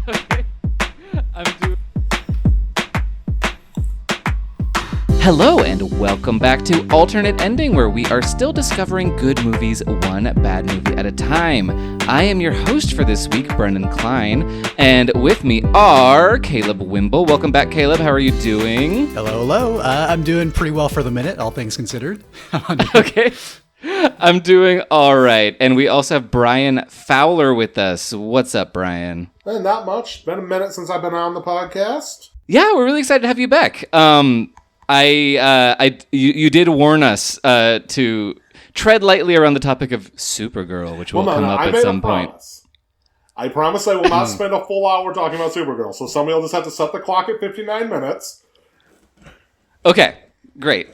Okay. Hello and welcome back to Alternate Ending, where we are still discovering good movies one bad movie at a time. I am your host for this week, Brennan Klein, and with me are Caleb Wimble. Welcome back, Caleb. How are you doing? Hello. I'm doing pretty well for the minute, all things considered. Okay. I'm doing all right. And we also have Brian Fowler with us. What's up, Brian? Not much. It's been a minute since I've been on the podcast. Yeah, we're really excited to have you back. You did warn us to tread lightly around the topic of Supergirl, which will come up at some point. I promise I will not spend a full hour talking about Supergirl, so somebody will just have to set the clock at 59 minutes. Okay, great.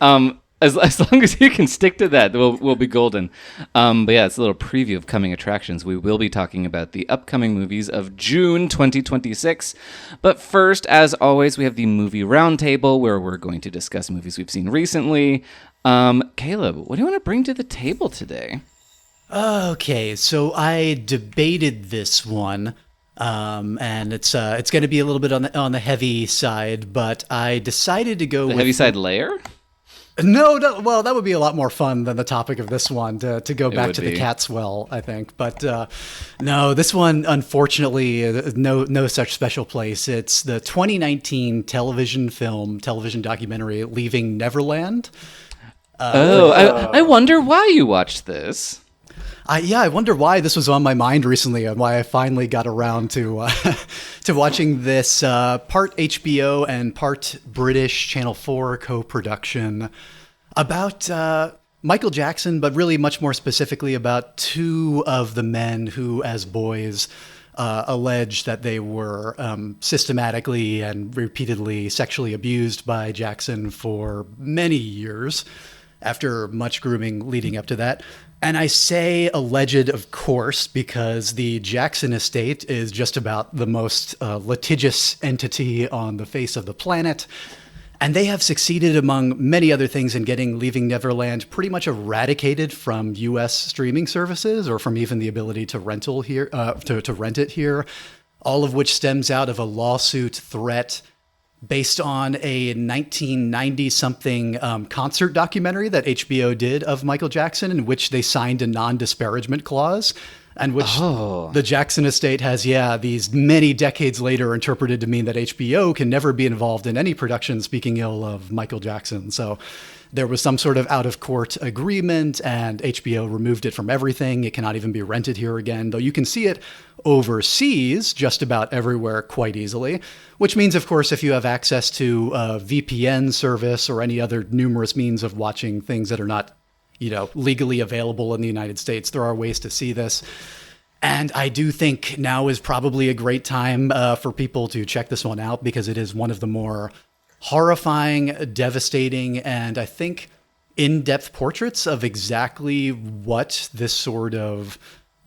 As long as you can stick to that, we'll be golden. But yeah, it's a little preview of coming attractions. We will be talking about the upcoming movies of June 2026. But first, as always, we have the movie roundtable, where we're going to discuss movies we've seen recently. Caleb, what do you want to bring to the table today? Okay, so I debated this one, and it's going to be a little bit on the heavy side, but I decided to go with heavy side layer. No, well, that would be a lot more fun than the topic of this one, to go back to the cat's well, I think. But no, this one, unfortunately, no such special place. It's the 2019 television documentary, Leaving Neverland. I wonder why you watched this. I wonder why this was on my mind recently and why I finally got around to to watching this part HBO and part British Channel 4 co-production about Michael Jackson, but really much more specifically about two of the men who, as boys, alleged that they were systematically and repeatedly sexually abused by Jackson for many years, after much grooming leading up to that. And I say alleged, of course, because the Jackson estate is just about the most litigious entity on the face of the planet. And they have succeeded, among many other things, in getting Leaving Neverland pretty much eradicated from U.S. streaming services, or from even the ability to rent it here, all of which stems out of a lawsuit threat based on a 1990-something concert documentary that HBO did of Michael Jackson, in which they signed a non-disparagement clause, and which the Jackson estate has, these many decades later interpreted to mean that HBO can never be involved in any production speaking ill of Michael Jackson. So there was some sort of out-of-court agreement, and HBO removed it from everything. It cannot even be rented here again, though you can see it overseas just about everywhere quite easily, which means, of course, if you have access to a VPN service or any other numerous means of watching things that are not, legally available in the United States, there are ways to see this. And I do think now is probably a great time for people to check this one out, because it is one of the more horrifying, devastating, and I think in-depth portraits of exactly what this sort of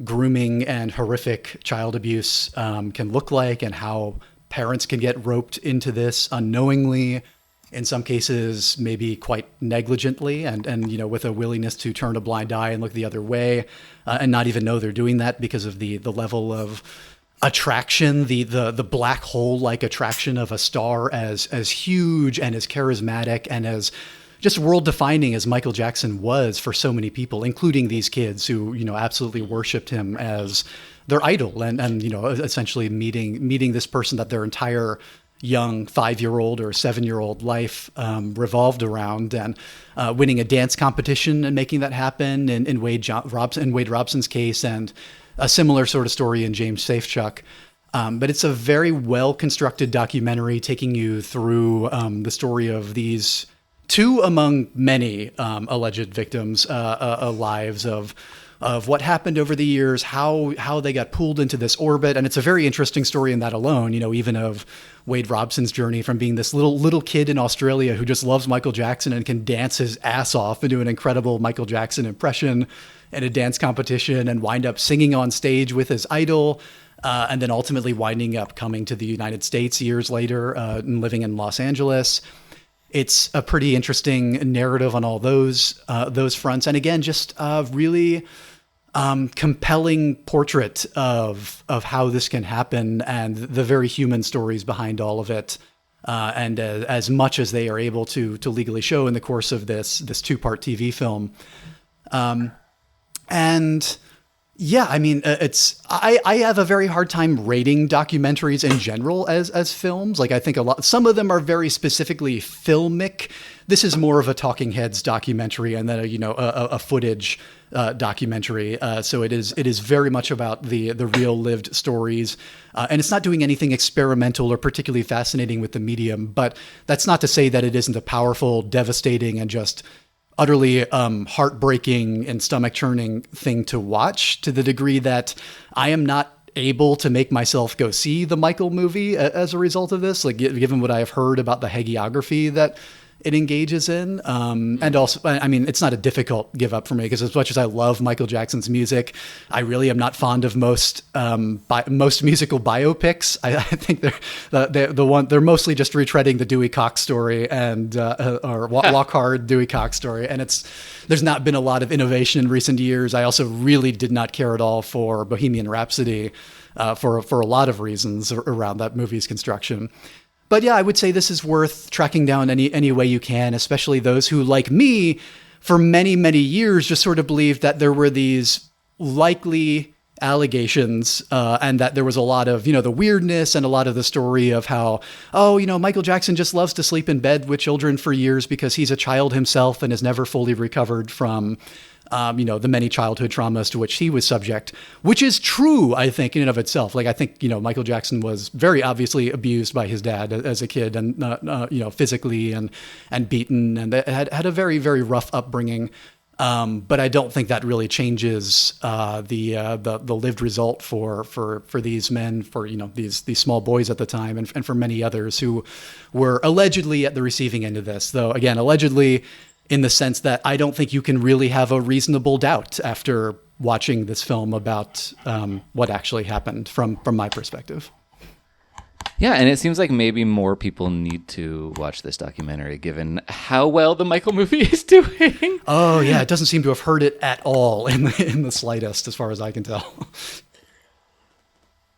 grooming and horrific child abuse can look like, and how parents can get roped into this unknowingly, in some cases maybe quite negligently, and with a willingness to turn a blind eye and look the other way, and not even know they're doing that because of the level of attraction, the black hole-like attraction of a star as huge and as charismatic and as just world-defining as Michael Jackson was for so many people, including these kids who, absolutely worshipped him as their idol, and essentially meeting this person that their entire young 5-year-old or 7-year-old life revolved around, and winning a dance competition and making that happen in Wade Robson's case, and a similar sort of story in James Safechuck. But it's a very well-constructed documentary taking you through the story of these two among many alleged victims' lives of what happened over the years, how they got pulled into this orbit. And it's a very interesting story in that alone, even of Wade Robson's journey from being this little kid in Australia who just loves Michael Jackson and can dance his ass off and do an incredible Michael Jackson impression in a dance competition and wind up singing on stage with his idol, and then ultimately winding up coming to the United States years later and living in Los Angeles. It's a pretty interesting narrative on all those fronts. And again, just really compelling portrait of how this can happen and the very human stories behind all of it. And as much as they are able to legally show in the course of this 2-part TV film. And yeah, I mean, I have a very hard time rating documentaries in general as films. Like, I think some of them are very specifically filmic. This is more of a talking heads documentary and then a footage documentary. So it is very much about the real lived stories. And it's not doing anything experimental or particularly fascinating with the medium, but that's not to say that it isn't a powerful, devastating, and just utterly heartbreaking and stomach churning thing to watch, to the degree that I am not able to make myself go see the Michael movie as a result of this, like given what I have heard about the hagiography that it engages in. And also, I mean, it's not a difficult give up for me, because as much as I love Michael Jackson's music, I really am not fond of most musical biopics. I think they're mostly just retreading the Dewey Cox story and or Walk Hard Dewey Cox story, and there's not been a lot of innovation in recent years. I also really did not care at all for Bohemian Rhapsody for a lot of reasons around that movie's construction. But yeah, I would say this is worth tracking down any way you can, especially those who, like me, for many, many years just sort of believed that there were these likely allegations and that there was a lot of, the weirdness and a lot of the story of how, Michael Jackson just loves to sleep in bed with children for years because he's a child himself and has never fully recovered from the many childhood traumas to which he was subject, which is true, I think, in and of itself. Like, I think, Michael Jackson was very obviously abused by his dad as a kid and, physically and beaten, and had a very, very rough upbringing. But I don't think that really changes the lived result for these men, for these small boys at the time, and for many others who were allegedly at the receiving end of this. Though, again, allegedly, in the sense that I don't think you can really have a reasonable doubt after watching this film about what actually happened from my perspective. Yeah, and it seems like maybe more people need to watch this documentary, given how well the Michael movie is doing. Oh, yeah, it doesn't seem to have hurt it at all in the slightest, as far as I can tell.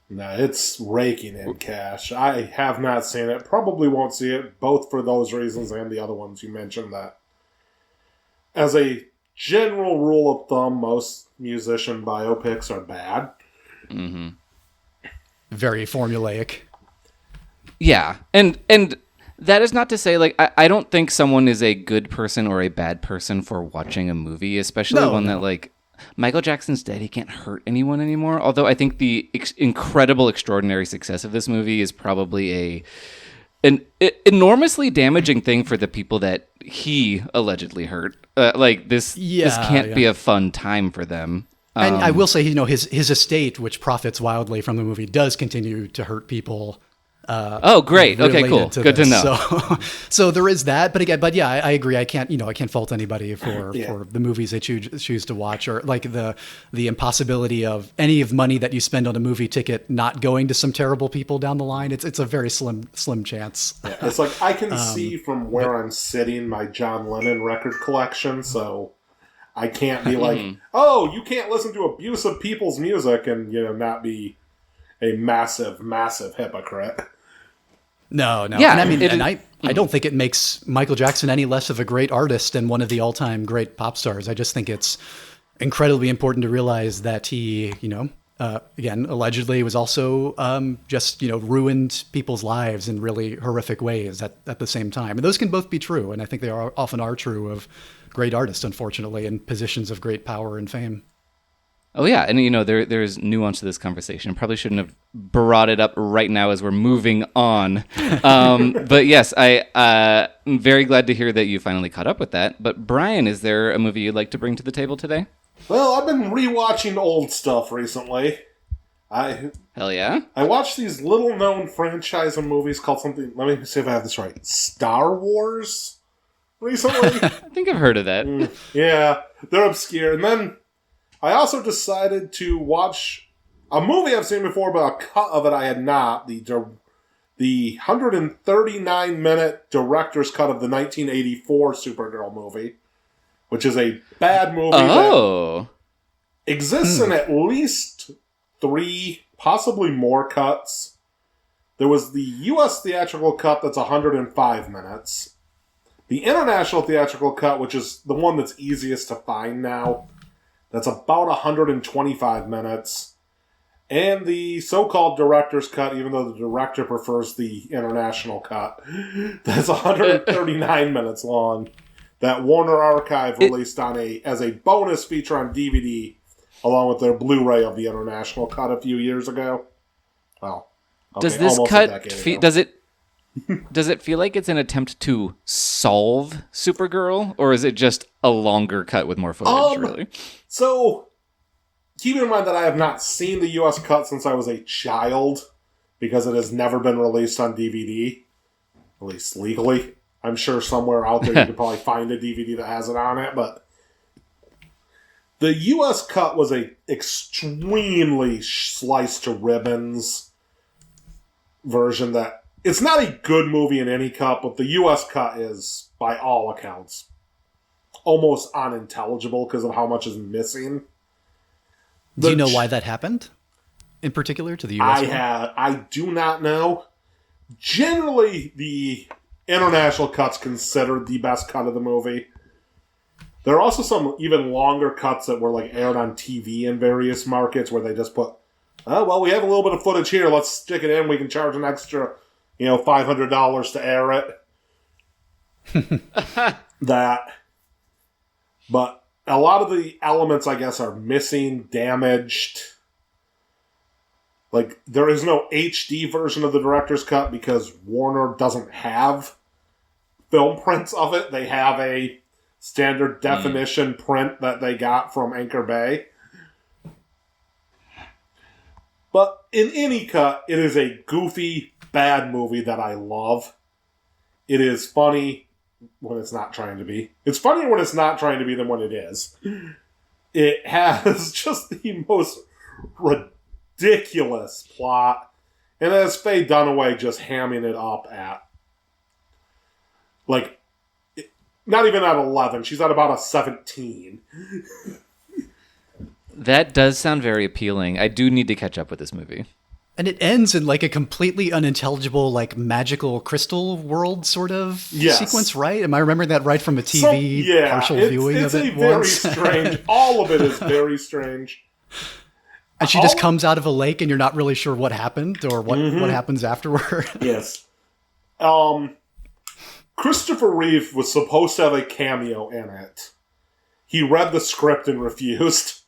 No, it's raking in cash. I have not seen it. Probably won't see it, both for those reasons and the other ones you mentioned, that as a general rule of thumb, most musician biopics are bad. Mm-hmm. Very formulaic. Yeah, and that is not to say, like, I don't think someone is a good person or a bad person for watching a movie, especially that, like, Michael Jackson's dead. He can't hurt anyone anymore. Although I think the incredible, extraordinary success of this movie is probably an enormously damaging thing for the people that he allegedly hurt. This can't be a fun time for them. And I will say, his estate, which profits wildly from the movie, does continue to hurt people. Great. Okay, cool. Good to know. So there is that. But yeah, I agree. I can't fault anybody for the movies they choose to watch, or like the impossibility of any of money that you spend on a movie ticket not going to some terrible people down the line. It's a very slim chance. Yeah, it's like I can see from where I'm sitting my John Lennon record collection, so I can't be like, oh, you can't listen to abusive people's music and not be a massive, massive hypocrite. No. Yeah, and I don't think it makes Michael Jackson any less of a great artist and one of the all-time great pop stars. I just think it's incredibly important to realize that he, again, allegedly was also just, ruined people's lives in really horrific ways at the same time. And those can both be true. And I think they often are true of great artists, unfortunately, in positions of great power and fame. Oh, yeah. And, there's nuance to this conversation. Probably shouldn't have brought it up right now as we're moving on. But yes, I'm very glad to hear that you finally caught up with that. But Brian, is there a movie you'd like to bring to the table today? Well, I've been rewatching old stuff recently. Hell yeah. I watched these little-known franchise of movies called something, let me see if I have this right, Star Wars recently. I think I've heard of that. Yeah, they're obscure. And then I also decided to watch a movie I've seen before, but a cut of it I had not. The 139-minute director's cut of the 1984 Supergirl movie, which is a bad movie. Oh. exists in at least 3, possibly more cuts. There was the U.S. theatrical cut that's 105 minutes. The international theatrical cut, which is the one that's easiest to find now, that's about 125 minutes. And the so-called director's cut, even though the director prefers the international cut, that's 139 minutes long. That Warner Archive released as a bonus feature on DVD, along with their Blu-ray of the international cut a few years ago. Well, okay, does this cut does it feel like it's an attempt to solve Supergirl, or is it just a longer cut with more footage? Really? So, keep in mind that I have not seen the U.S. cut since I was a child, because it has never been released on DVD, at least legally. I'm sure somewhere out there you could probably find a DVD that has it on it, but the U.S. cut was a extremely sliced to ribbons version that it's not a good movie in any cut, but the U.S. cut is, by all accounts, almost unintelligible because of how much is missing. Do you know why that happened? In particular to the U.S. I do not know. Generally, the international cut's considered the best cut of the movie. There are also some even longer cuts that were aired on TV in various markets where they just put, oh, well, we have a little bit of footage here. Let's stick it in. We can charge an extra, $500 to air it. But a lot of the elements, I guess, are missing, damaged. There is no HD version of the director's cut because Warner doesn't have film prints of it. They have a standard definition print that they got from Anchor Bay. But in any cut, it is a goofy, bad movie that I love. It is funny when it's not trying to be. It's funnier when it's not trying to be than when it is. It has just the most ridiculous plot. And it has Faye Dunaway just hamming it up at, not even at 11. She's at about a 17. That does sound very appealing. I do need to catch up with this movie. And it ends in a completely unintelligible, magical crystal world sort of sequence, right? Am I remembering that right from a TV partial viewing of it once? It's very strange. All of it is very strange. And she just comes out of a lake and you're not really sure what happened or what happens afterward. Yes. Christopher Reeve was supposed to have a cameo in it. He read the script and refused.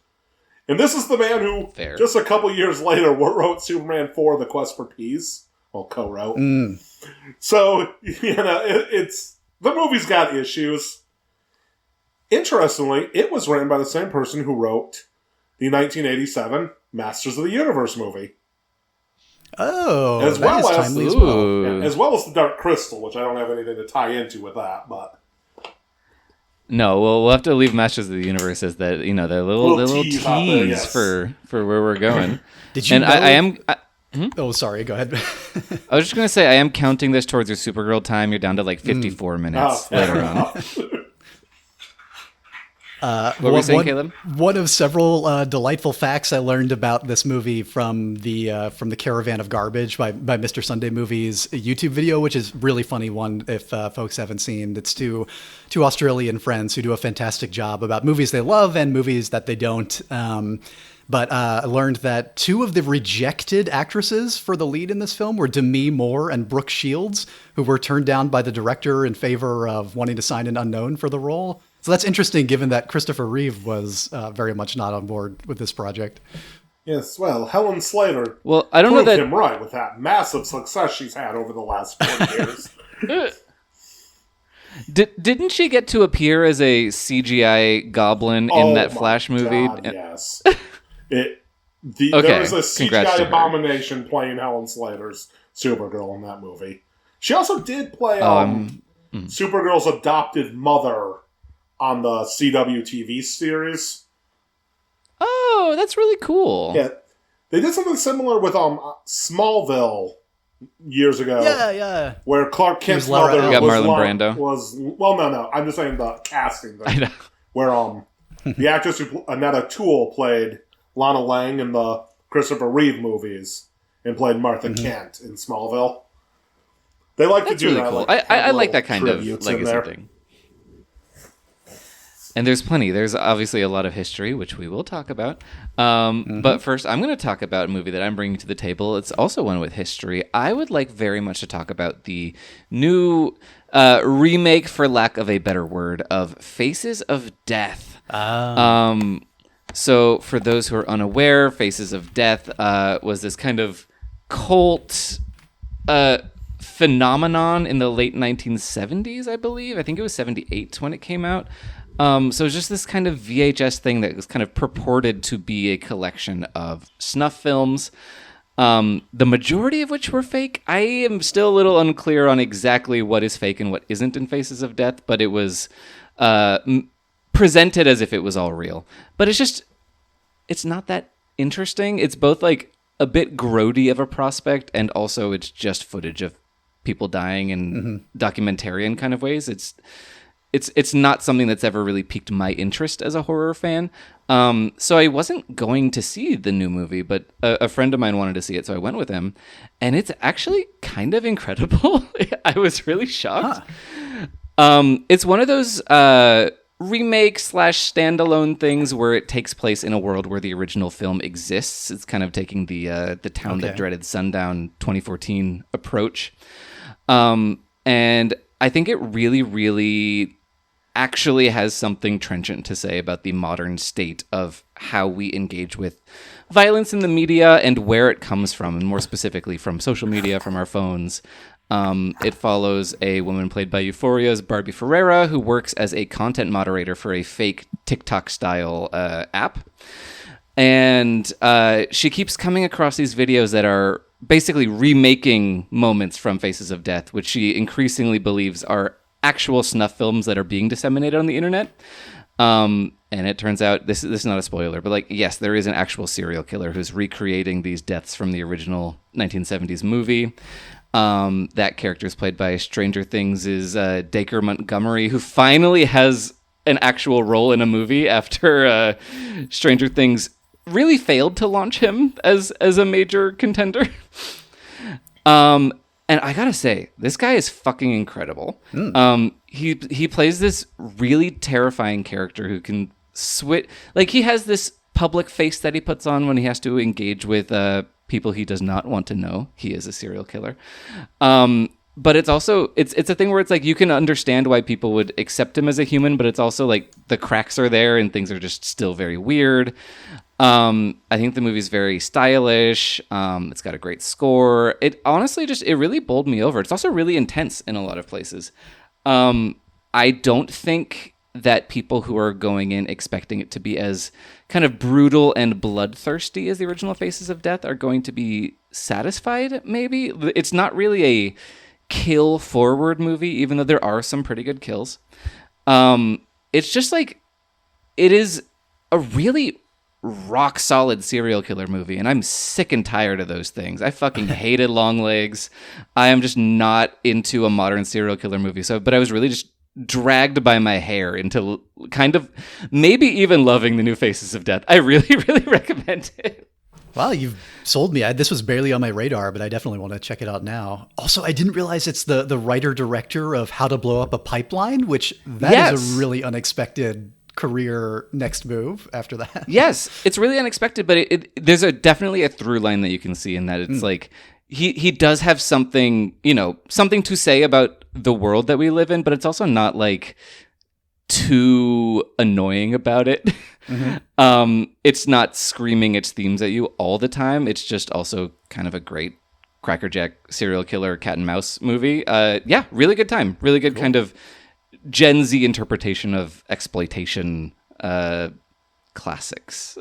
And this is the man who, just a couple years later, wrote Superman 4, The Quest for Peace. Well, co-wrote. So, it's... The movie's got issues. Interestingly, it was written by the same person who wrote the 1987 Masters of the Universe movie. Oh, as that is timely as well. Yeah, as well as The Dark Crystal, which I don't have anything to tie into with that, but... No, we'll have to leave Masters of the Universe as that, the little tease for where we're going. Did you know... I am... Oh, sorry, go ahead. I was just going to say, I am counting this towards your Supergirl time. You're down to 54 minutes later on. What were you saying, Caleb? One of several delightful facts I learned about this movie from the Caravan of Garbage by Mr. Sunday Movies YouTube video, which is a really funny one if folks haven't seen. It's two Australian friends who do a fantastic job about movies they love and movies that they don't. But I learned that two of the rejected actresses for the lead in this film were Demi Moore and Brooke Shields, who were turned down by the director in favor of wanting to sign an unknown for the role. So that's interesting, given that Christopher Reeve was very much not on board with this project. Yes, well, Helen Slater I don't know that him right with that massive success she's had over the last 4 years. Didn't she get to appear as a CGI goblin in that Flash movie? God, yes. There was a CGI abomination playing Helen Slater's Supergirl in that movie. She also did play Supergirl's adopted mother on the CW TV series. Oh, that's really cool. Yeah. They did something similar with Smallville years ago. Yeah. Where Clark Kent's mother got Marlon Brando. no. I'm just saying the casting thing. I know. Where The actress Annette Toole played Lana Lang in the Christopher Reeve movies and played Martha Kent in Smallville. They like That's to do really that. cool. Like, I like that kind of tributes in legacy there. thing. And there's plenty. There's obviously a lot of history, which we will talk about. But first, I'm going to talk about a movie that I'm bringing to the table. It's also one with history. I would like very much to talk about the new remake, for lack of a better word, of Faces of Death. So for those who are unaware, Faces of Death was this kind of cult phenomenon in the late 1970s, I believe. I think it was 78 when it came out. So it was just this kind of VHS thing that was kind of purported to be a collection of snuff films, the majority of which were fake. I am still a little unclear on exactly what is fake and what isn't in Faces of Death, but it was presented as if it was all real. But it's not that interesting. It's both like a bit grody of a prospect, and also it's just footage of people dying in documentarian kind of ways. It's not something that's ever really piqued my interest as a horror fan. So I wasn't going to see the new movie, but a friend of mine wanted to see it, so I went with him. And it's actually kind of incredible. I was really shocked. It's one of those remake / standalone things where it takes place in a world where the original film exists. It's kind of taking the Town That Dreaded Sundown 2014 approach. And I think it really, really actually has something trenchant to say about the modern state of how we engage with violence in the media and where it comes from, and more specifically from social media, from our phones. It follows a woman played by Euphoria's Barbie Ferreira, who works as a content moderator for a fake TikTok-style app. And she keeps coming across these videos that are basically remaking moments from Faces of Death, which she increasingly believes are actual snuff films that are being disseminated on the internet. And it turns out, this is not a spoiler, but yes, there is an actual serial killer who's recreating these deaths from the original 1970s movie. That character is played by Stranger Things' Dacre Montgomery, who finally has an actual role in a movie after Stranger Things really failed to launch him as a major contender. And I gotta say, this guy is fucking incredible. He plays this really terrifying character who can switch. Like, he has this public face that he puts on when he has to engage with people he does not want to know. He is a serial killer. But it's also, it's a thing where it's like, you can understand why people would accept him as a human, but it's also like the cracks are there and things are just still very weird. I think the movie's very stylish. It's got a great score. It honestly it really bowled me over. It's also really intense in a lot of places. I don't think that people who are going in expecting it to be as kind of brutal and bloodthirsty as the original Faces of Death are going to be satisfied, maybe. It's not really a kill-forward movie, even though there are some pretty good kills. It's just like, it is a really rock-solid serial killer movie, and I'm sick and tired of those things. I fucking hated Longlegs. I am just not into a modern serial killer movie. But I was really just dragged by my hair into kind of maybe even loving the new Faces of Death. I really, really recommend it. Wow, you've sold me. This was barely on my radar, but I definitely want to check it out now. Also, I didn't realize it's the writer-director of How to Blow Up a Pipeline, which that is a really unexpected career next move after that. Yes, it's really unexpected, but there's definitely a through line that you can see in that. It's like he does have something to say about the world that we live in, but it's also not like too annoying about it. It's not screaming its themes at you all the time. It's just also kind of a great crackerjack serial killer cat and mouse movie. Really good time. Really good kind of Gen Z interpretation of exploitation classics.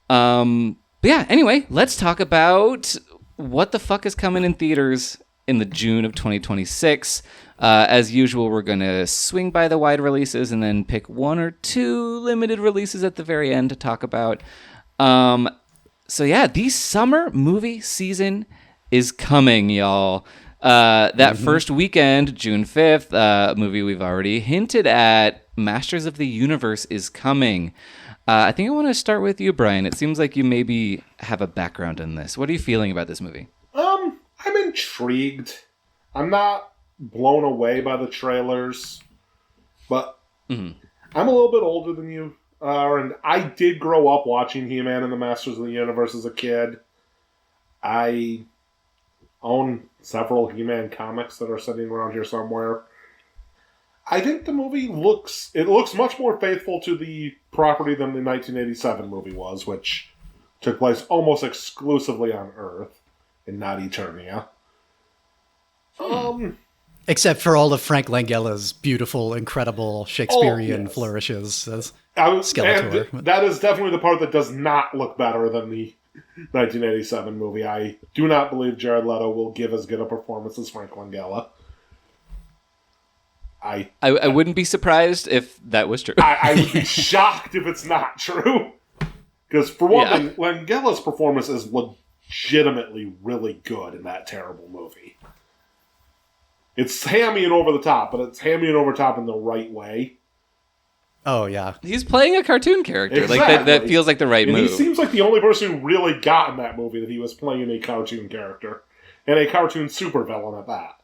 Anyway, let's talk about what the fuck is coming in theaters in the June of 2026. As usual, we're going to swing by the wide releases and then pick one or two limited releases at the very end to talk about. The summer movie season is coming, y'all. That first weekend, June 5th, a movie we've already hinted at, Masters of the Universe is coming. I think I want to start with you, Brian. It seems like you maybe have a background in this. What are you feeling about this movie? I'm intrigued. I'm not blown away by the trailers, but I'm a little bit older than you are, and I did grow up watching He-Man and the Masters of the Universe as a kid. I own several He-Man comics that are sitting around here somewhere. I think the movie looks much more faithful to the property than the 1987 movie was, which took place almost exclusively on Earth and not Eternia. Except for all of Frank Langella's beautiful, incredible Shakespearean flourishes as Skeletor. And that is definitely the part that does not look better than the 1987 movie. I do not believe Jared Leto will give as good a performance as Frank Langella. I wouldn't be surprised if that was true. I would be shocked if it's not true. Because for one thing, Langella's performance is legitimately really good in that terrible movie. It's hammy and over the top, but it's hammy and over the top in the right way. Oh, yeah. He's playing a cartoon character. Exactly. Like that feels like the right move. He seems like the only person who really got in that movie that he was playing a cartoon character. And a cartoon supervillain at that.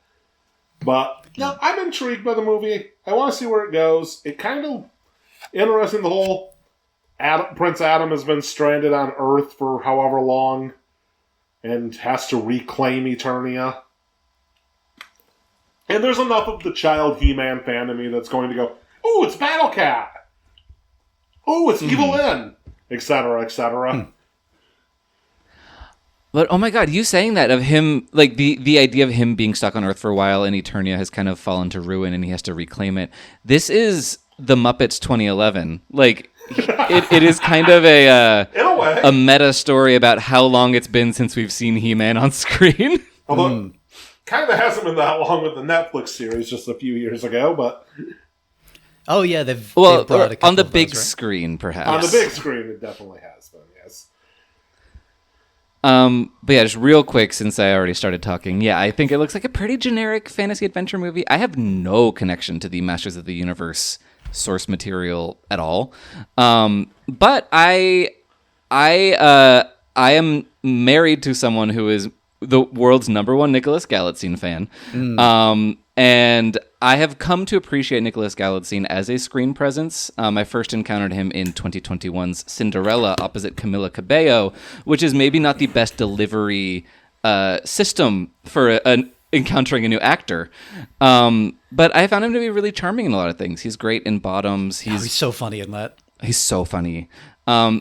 But, no, I'm intrigued by the movie. I want to see where it goes. It kind of interesting, the whole Prince Adam has been stranded on Earth for however long and has to reclaim Eternia. And there's enough of the child He-Man fan in me that's going to go, ooh, it's Battle Cat! Ooh, it's Evil Lyn! Etc., etc. But, oh my god, you saying that of him, like, the idea of him being stuck on Earth for a while and Eternia has kind of fallen to ruin and he has to reclaim it. This is the Muppets 2011. Like, it is kind of a meta story about how long it's been since we've seen He-Man on screen. Although, kind of hasn't been that long with the Netflix series just a few years ago, but... Oh, yeah, they've brought a couple on the of big those, right? screen, perhaps. On the big screen, it definitely has been, yes. But yeah, just real quick, since I already started talking, yeah, I think it looks like a pretty generic fantasy adventure movie. I have no connection to the Masters of the Universe source material at all. But I am married to someone who is the world's #1 Nicholas Galitzine fan. And I have come to appreciate Nicholas Galitzine as a screen presence. I first encountered him in 2021's Cinderella opposite Camila Cabello, which is maybe not the best delivery system for encountering a new actor. But I found him to be really charming in a lot of things. He's great in Bottoms. He's so funny in that. He's so funny.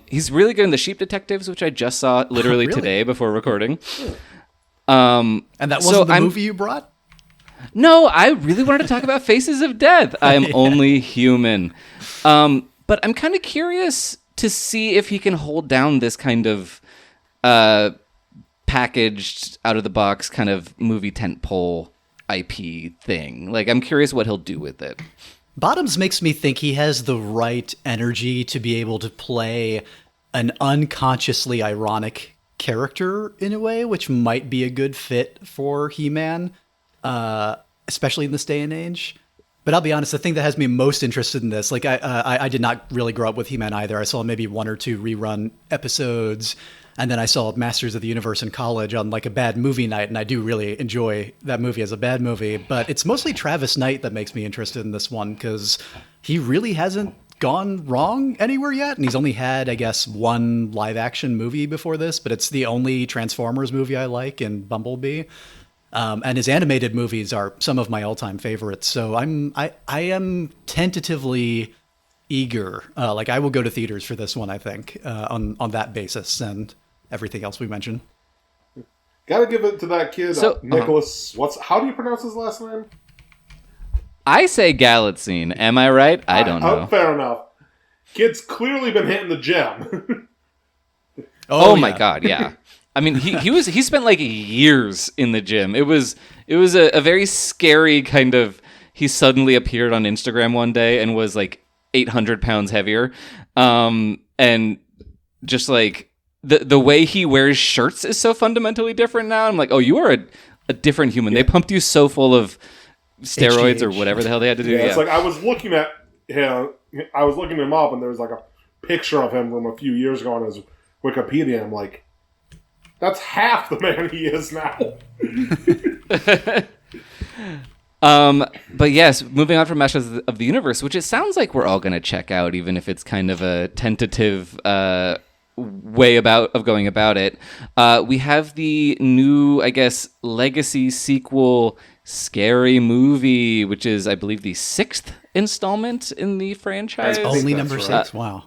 He's really good in The Sheep Detectives, which I just saw literally today before recording. And that wasn't the movie you brought? No, I really wanted to talk about Faces of Death. I am only human. But I'm kind of curious to see if he can hold down this kind of packaged, out-of-the-box kind of movie tentpole IP thing. Like, I'm curious what he'll do with it. Bottoms makes me think he has the right energy to be able to play an unconsciously ironic character in a way, which might be a good fit for He-Man. Especially in this day and age. But I'll be honest, the thing that has me most interested in this, like I did not really grow up with He-Man either. I saw maybe 1 or 2 rerun episodes, and then I saw Masters of the Universe in college on like a bad movie night, and I do really enjoy that movie as a bad movie. But it's mostly Travis Knight that makes me interested in this one, because he really hasn't gone wrong anywhere yet, and he's only had, I guess, 1 live-action movie before this, but it's the only Transformers movie I like, in Bumblebee. And his animated movies are some of my all-time favorites. So I am tentatively eager. Like I will go to theaters for this one, I think, on that basis and everything else we mentioned. Gotta give it to that kid, Nicholas. How do you pronounce his last name? I say Galitzine. Am I right? I don't know. Fair enough. Kid's clearly been hitting the gym. Oh my god, yeah. I mean, he spent like years in the gym. It was a very scary kind of. He suddenly appeared on Instagram one day and was like 800 pounds heavier, and just like the way he wears shirts is so fundamentally different now. I'm like, oh, you are a different human. They pumped you so full of steroids or HGH. whatever the hell they had to do. Yeah, it's like I was looking at him. I was looking him up, and there was like a picture of him from a few years ago on his Wikipedia. I'm like, that's half the man he is now. But yes, moving on from Masters of the Universe, which it sounds like we're all going to check out, even if it's kind of a tentative way of going about it. We have the new, I guess, legacy sequel, Scary Movie, which is, I believe, the 6th installment in the franchise. Only number right. 6. Wow.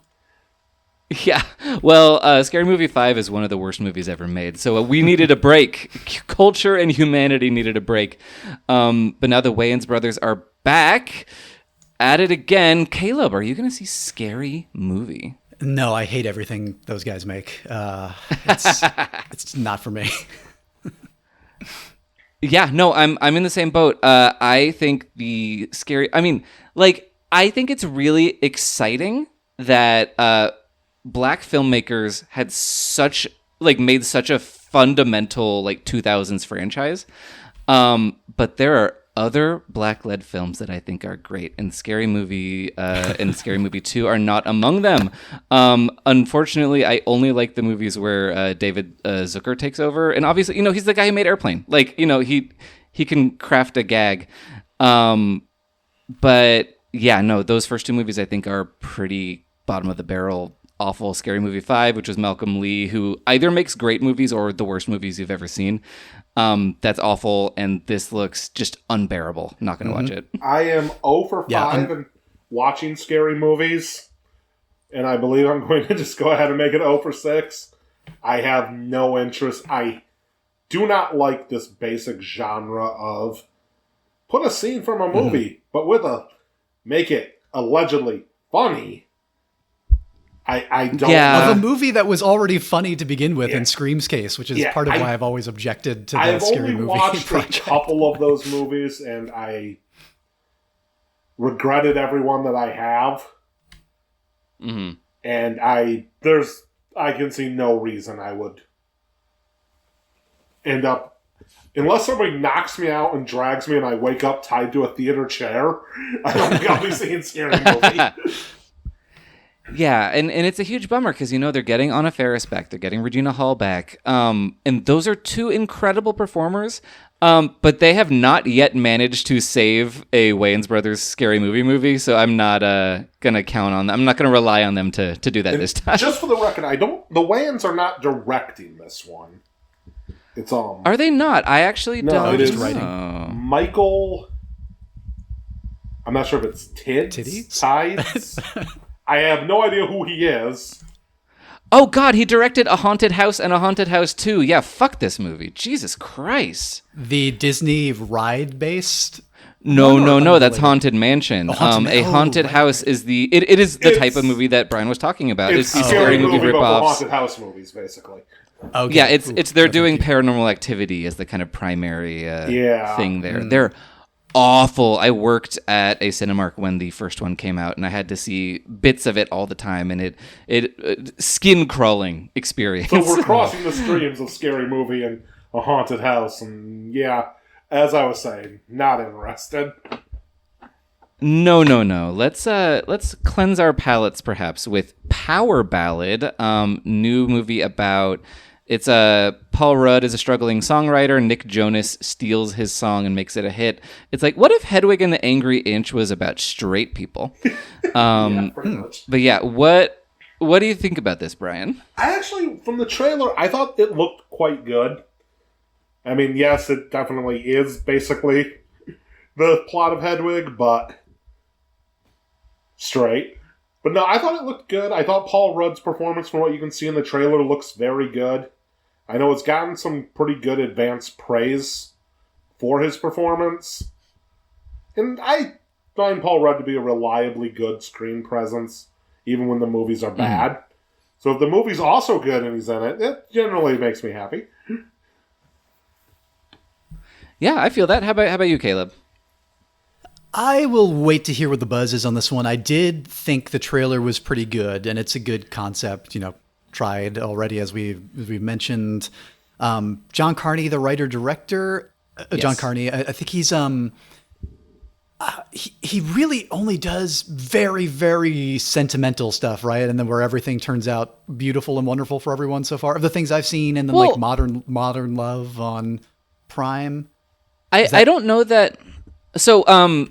Yeah. Well, Scary Movie 5 is one of the worst movies ever made. So we needed a break. Culture and humanity needed a break. But now the Wayans brothers are back at it again. Caleb, are you going to see Scary Movie? No, I hate everything those guys make. It's not for me. Yeah, no, I'm in the same boat. I think I think it's really exciting that black filmmakers had made such a fundamental 2000s franchise. But there are other black-led films that I think are great, and Scary Movie and Scary Movie 2 are not among them. Unfortunately, I only like the movies where David Zucker takes over, and obviously, he's the guy who made Airplane. He can craft a gag. But yeah, no, those first 2 movies I think are pretty bottom of the barrel. Awful. Scary Movie 5, which was Malcolm Lee, who either makes great movies or the worst movies you've ever seen. That's awful, and this looks just unbearable. Not going to watch it. I am 0 for 5 in watching scary movies, and I believe I'm going to just go ahead and make it 0 for 6. I have no interest. I do not like this basic genre of put a scene from a movie, but make it allegedly funny. I don't Of a movie that was already funny to begin with in Scream's case, which is part of why I've always objected to the Scary Movie project. I've only watched a couple of those movies, and I regretted every one that I have. Mm-hmm. And I can see no reason I would end up, unless somebody knocks me out and drags me and I wake up tied to a theater chair, I don't think I'll be seeing Scary Movie. Yeah, and it's a huge bummer because, they're getting Anna Faris back. They're getting Regina Hall back. And those are 2 incredible performers, but they have not yet managed to save a Wayans Brothers Scary Movie, so I'm not going to count on them. I'm not going to rely on them to do that this time. Just for the record, the Wayans are not directing this one. It's Are they not? I actually don't. It is writing. Michael, I'm not sure if it's Tides. I have no idea who he is. Oh, God, he directed A Haunted House and A Haunted House 2. Yeah, fuck this movie. Jesus Christ. The Disney ride-based? No, that's Haunted Mansion. A Haunted House is it is the type of movie that Brian was talking about. It's the Scary Movie ripoffs. Haunted House movies, basically. Okay. Yeah, they're doing Paranormal Activity as the kind of primary thing there. They're awful. I worked at a Cinemark when the first one came out, and I had to see bits of it all the time, and it skin crawling experience. So we're crossing the streams of Scary Movie and A Haunted House, and as I was saying, not interested. No. Let's cleanse our palates perhaps with Power Ballad, new movie about. It's Paul Rudd is a struggling songwriter. Nick Jonas steals his song and makes it a hit. It's like, what if Hedwig and the Angry Inch was about straight people? Pretty much. But yeah, what do you think about this, Brian? I actually, from the trailer, I thought it looked quite good. I mean, yes, it definitely is basically the plot of Hedwig, but straight. But no, I thought it looked good. I thought Paul Rudd's performance, from what you can see in the trailer, looks very good. I know it's gotten some pretty good advanced praise for his performance. And I find Paul Rudd to be a reliably good screen presence, even when the movies are bad. So if the movie's also good and he's in it, it generally makes me happy. Yeah, I feel that. How about you, Caleb? I will wait to hear what the buzz is on this one. I did think the trailer was pretty good, and it's a good concept, tried already, as we've mentioned. John Carney, the writer-director, John Yes. Carney. I think he's he really only does very, very sentimental stuff, right? And then where everything turns out beautiful and wonderful for everyone so far. Of the things I've seen, and then Well- like modern love on Prime. I don't know that. So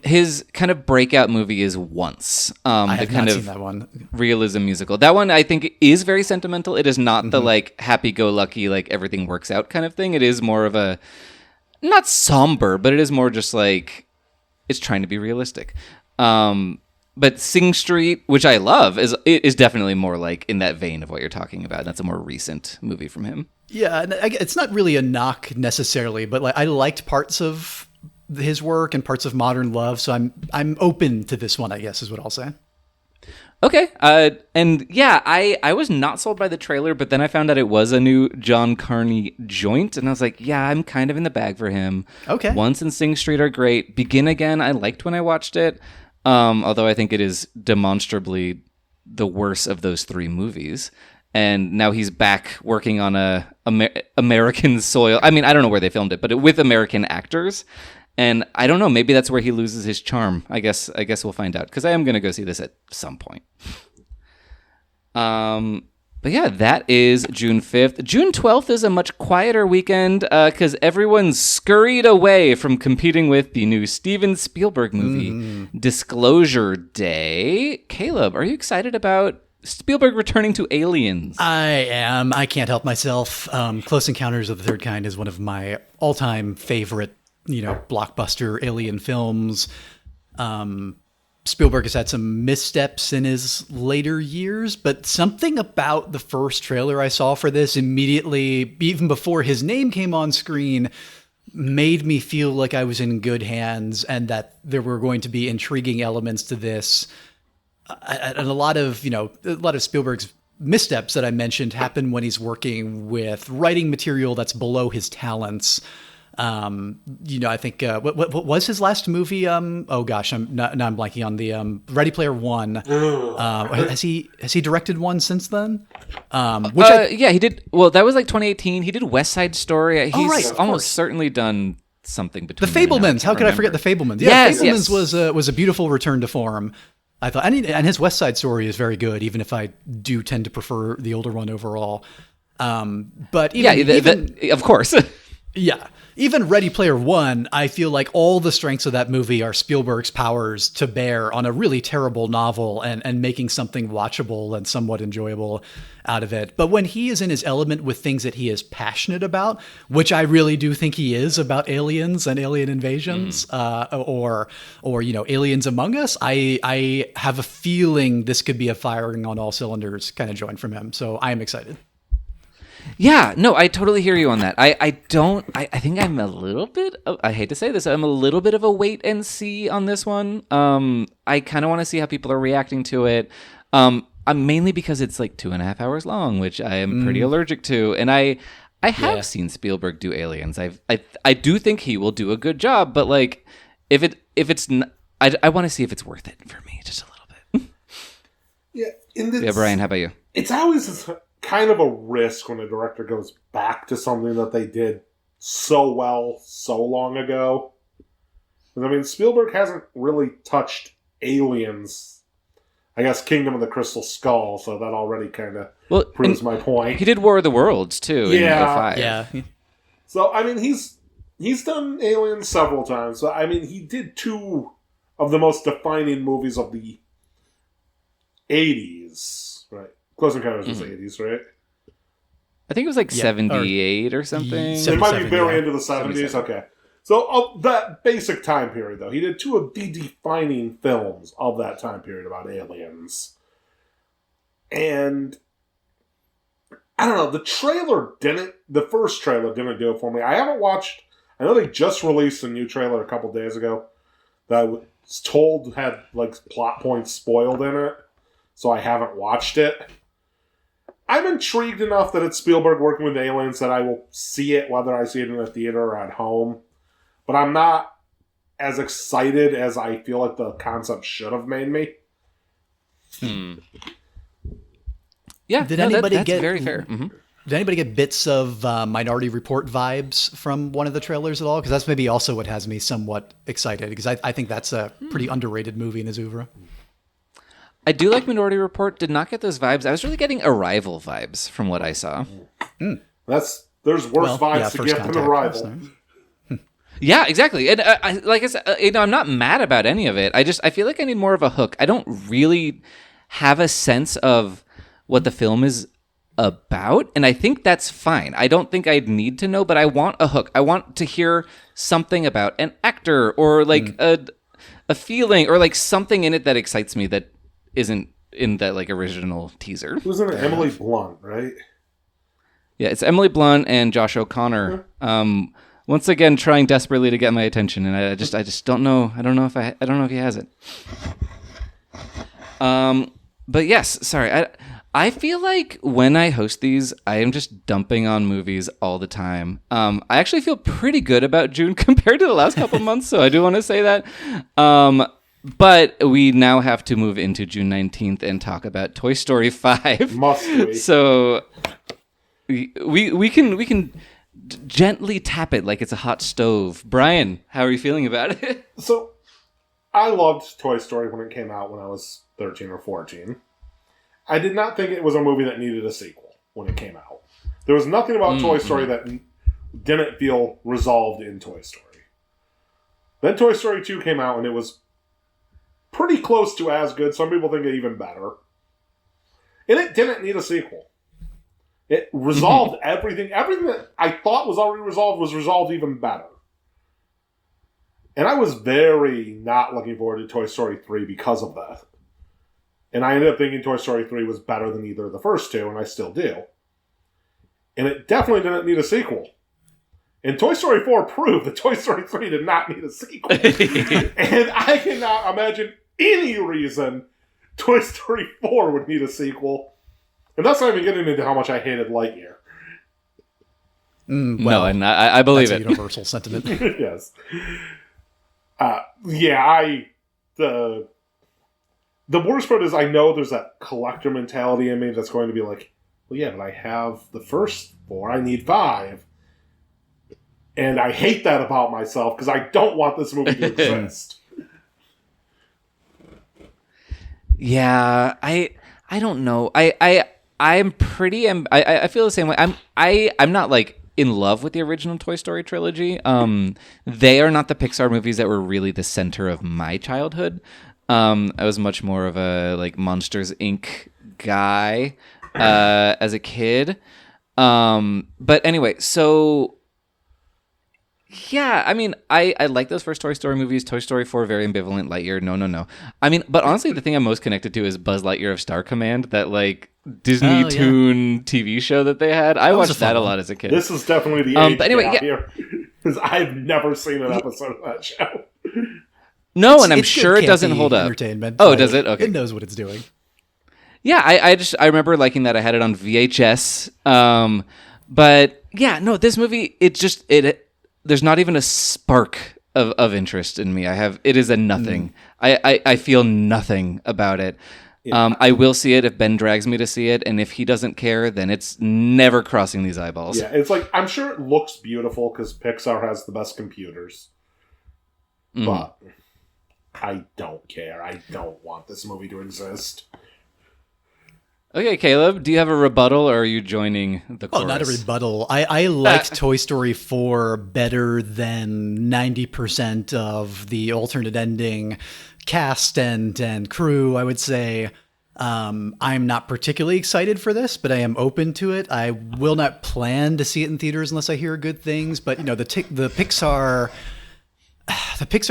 his kind of breakout movie is Once. I The have kind not of seen that one. realism musical. That one I think is very sentimental. It is not the like happy-go-lucky, like everything works out kind of thing. It is more of a not somber, but it is more just like it's trying to be realistic. But Sing Street, which I love, is definitely more like in that vein of what you're talking about. That's a more recent movie from him. Yeah, and it's not really a knock necessarily, but like I liked parts of his work and parts of Modern Love, so I'm open to this one, I guess is what I'll say. Okay. And yeah, I was not sold by the trailer, but then I found out it was a new John Carney joint, and I was like, yeah, I'm kind of in the bag for him. Okay. Once and Sing Street are great. Begin Again, I liked when I watched it, although I think it is demonstrably the worst of those three movies. And now he's back working on a American soil. I mean, I don't know where they filmed it, but with American actors. And I don't know, maybe that's where he loses his charm. I guess we'll find out, because I am going to go see this at some point. But yeah, that is June 5th. June 12th is a much quieter weekend because everyone's scurried away from competing with the new Steven Spielberg movie, Disclosure Day. Caleb, are you excited about Spielberg returning to Aliens? I am. I can't help myself. Close Encounters of the Third Kind is one of my all-time favorite, blockbuster alien films. Spielberg has had some missteps in his later years, but something about the first trailer I saw for this immediately, even before his name came on screen, made me feel like I was in good hands and that there were going to be intriguing elements to this. And a lot of Spielberg's missteps that I mentioned happen when he's working with writing material that's below his talents. I think what was his last movie? Oh gosh, I'm blanking on the Ready Player One. Has he directed one since then? Yeah, he did. Well, that was like 2018. He did West Side Story. He's right, of almost course. certainly done something The between. then and now. Fablemans. How could I forget the Fablemans? Yeah, Yes, Fablemans yes. was a beautiful return to form. I thought, and his West Side Story is very good, even if I do tend to prefer the older one overall. But even, of course. Yeah. Even Ready Player One, I feel like all the strengths of that movie are Spielberg's powers to bear on a really terrible novel and making something watchable and somewhat enjoyable out of it. But when he is in his element with things that he is passionate about, which I really do think he is about aliens and alien invasions, or aliens among us, I have a feeling this could be a firing on all cylinders kind of joint from him. So I am excited. Yeah, no, I totally hear you on that. I think I'm a little bit, I hate to say this, I'm a little bit of a wait and see on this one. I kind of want to see how people are reacting to it. Mainly because it's like 2.5 hours long, which I am pretty allergic to. And I have seen Spielberg do Aliens. I do think he will do a good job, but like if it's I want to see if it's worth it for me just a little bit. Yeah, Brian, how about you? It's always kind of a risk when a director goes back to something that they did so well so long ago. I mean, Spielberg hasn't really touched Aliens. I guess Kingdom of the Crystal Skull, so that already kind of proves my point. He did War of the Worlds too in 2005. Yeah. So, I mean, he's done Aliens several times. So, I mean, he did two of the most defining movies of the 80s, right? Close Encounters was 80s, right? I think it was like 78 or something. It might be very 77, into the 70s. Okay. So, of that basic time period, though, he did two of the defining films of that time period about aliens. And, I don't know, the first trailer didn't do it for me. I haven't watched, I know they just released a new trailer a couple days ago that I was told had, like, plot points spoiled in it. So I haven't watched it. I'm intrigued enough that it's Spielberg working with aliens that I will see it, whether I see it in a theater or at home. But I'm not as excited as I feel like the concept should have made me. Yeah, Did anybody that's get very fair. Mm-hmm. Did anybody get bits of Minority Report vibes from one of the trailers at all? Because that's maybe also what has me somewhat excited, because I think that's a pretty underrated movie in his oeuvre. I do like Minority Report. Did not get those vibes. I was really getting Arrival vibes from what I saw. There's worse vibes to get than Arrival. Yeah, exactly. And like I said, I'm not mad about any of it. I feel like I need more of a hook. I don't really have a sense of what the film is about, and I think that's fine. I don't think I'd need to know, but I want a hook. I want to hear something about an actor or like a feeling or like something in it that excites me that isn't in that like original teaser. Wasn't it Emily Blunt, right? Yeah, it's Emily Blunt and Josh O'Connor. Once again, trying desperately to get my attention, and I just don't know. I don't know if he has it. But yes, sorry. I feel like when I host these, I am just dumping on movies all the time. I actually feel pretty good about June compared to the last couple months, so I do want to say that. But we now have to move into June 19th and talk about Toy Story 5. Must we? So we can gently tap it like it's a hot stove. Brian, how are you feeling about it? So, I loved Toy Story when it came out when I was 13 or 14. I did not think it was a movie that needed a sequel when it came out. There was nothing about Toy Story that didn't feel resolved in Toy Story. Then Toy Story 2 came out and it was pretty close to as good. Some people think it even better. And it didn't need a sequel. It resolved everything. Everything that I thought was already resolved was resolved even better. And I was very not looking forward to Toy Story 3 because of that. And I ended up thinking Toy Story 3 was better than either of the first two, and I still do. And it definitely didn't need a sequel. And Toy Story 4 proved that Toy Story 3 did not need a sequel. And I cannot imagine any reason Toy Story 4 would need a sequel. And that's not even getting into how much I hated Lightyear. No, and I believe that's it. A universal sentiment. Yes. The worst part is I know there's that collector mentality in me that's going to be like, well, yeah, but I have the first 4, I need 5. And I hate that about myself because I don't want this movie to exist. Yeah, I don't know. I'm pretty. I feel the same way. I'm not like in love with the original Toy Story trilogy. They are not the Pixar movies that were really the center of my childhood. I was much more of a like Monsters Inc. guy as a kid. But anyway, so yeah, I mean, I like those first Toy Story movies. Toy Story 4, very ambivalent. Lightyear, no. I mean, but honestly, the thing I'm most connected to is Buzz Lightyear of Star Command, that like Disney Toon TV show that they had. I watched that a lot as a kid. This is definitely the age but anyway, gap here. Because I've never seen an episode of that show. No, and I'm sure it doesn't hold up. Oh, does it? Okay. It knows what it's doing. Yeah, I remember liking that. I had it on VHS. But yeah, no, this movie, there's not even a spark of interest in me. It is a nothing. I feel nothing about it. Yeah. I will see it if Ben drags me to see it, and if he doesn't care, then it's never crossing these eyeballs. Yeah, it's like, I'm sure it looks beautiful because Pixar has the best computers. But I don't care. I don't want this movie to exist. Okay, Caleb, do you have a rebuttal, or are you joining the chorus? Oh, not a rebuttal. I liked Toy Story 4 better than 90% of the alternate ending cast and crew, I would say. I'm not particularly excited for this, but I am open to it. I will not plan to see it in theaters unless I hear good things. But, you know, the Pixar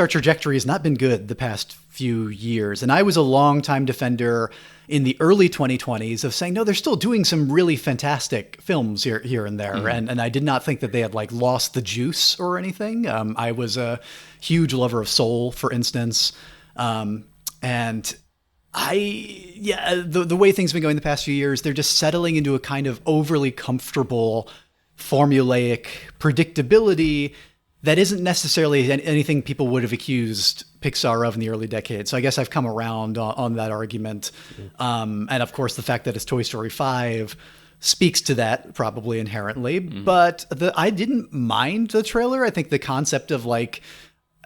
trajectory has not been good the past few years. And I was a longtime defender in the early 2020s of saying, no, they're still doing some really fantastic films here and there. And I did not think that they had like lost the juice or anything. I was a huge lover of Soul, for instance. And the way things have been going the past few years, they're just settling into a kind of overly comfortable, formulaic predictability that isn't necessarily anything people would have accused Pixar of in the early decades. So I guess I've come around on that argument. And of course, the fact that it's Toy Story 5 speaks to that probably inherently. But I didn't mind the trailer. I think the concept of like,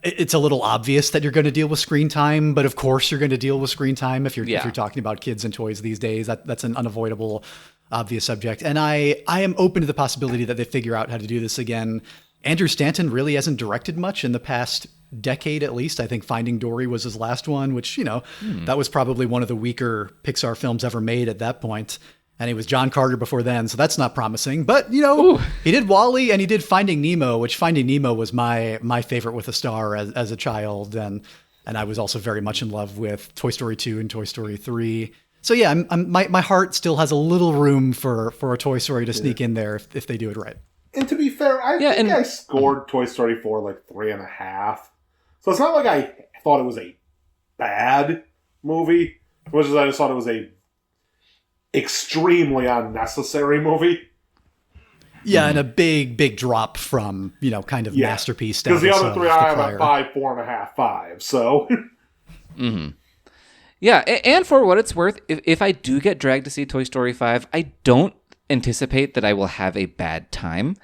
it's a little obvious that you're going to deal with screen time, but of course you're going to deal with screen time if you're talking about kids and toys these days. That's an unavoidable, obvious subject. And I am open to the possibility that they figure out how to do this again. Andrew Stanton really hasn't directed much in the past decade, at least. I think Finding Dory was his last one, which, that was probably one of the weaker Pixar films ever made at that point. And it was John Carter before then, so that's not promising. But, he did WALL-E and he did Finding Nemo, which Finding Nemo was my favorite with a star as a child. And I was also very much in love with Toy Story 2 and Toy Story 3. So yeah, my heart still has a little room for a Toy Story to sneak in there if they do it right. And to be fair, I think I scored Toy Story 4 like 3.5. So it's not like I thought it was a bad movie, as much as I just thought it was a extremely unnecessary movie. Yeah, and a big drop from, kind of masterpiece status. Because the other three I have at 5, 4.5, 5, so... Yeah, and for what it's worth, if I do get dragged to see Toy Story 5, I don't anticipate that I will have a bad time.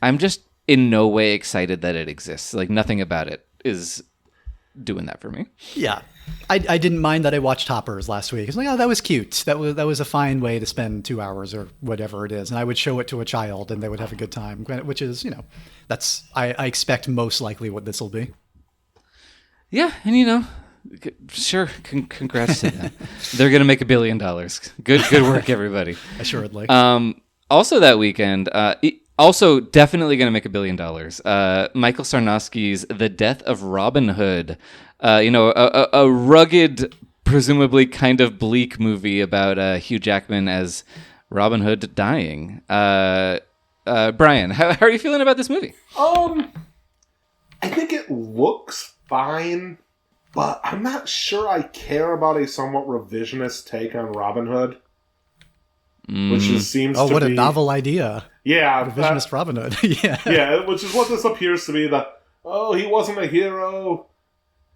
I'm just in no way excited that it exists. Like, nothing about it is doing that for me. Yeah. I didn't mind that I watched Hoppers last week. It's like, oh, that was cute. That was a fine way to spend 2 hours or whatever it is. And I would show it to a child and they would have a good time, which is, that's, I expect most likely what this will be. Yeah. And, sure. Congrats to them. They're going to make $1 billion. Good work, everybody. Assuredly. Also that weekend, also definitely going to make $1 billion. Michael Sarnowski's The Death of Robin Hood. A rugged, presumably kind of bleak movie about Hugh Jackman as Robin Hood dying. Brian, how are you feeling about this movie? I think it looks fine, but I'm not sure I care about a somewhat revisionist take on Robin Hood. Which seems to be... Oh, what a novel idea. Yeah. Revisionist Robin Hood. Yeah. Yeah, which is what this appears to be. He wasn't a hero.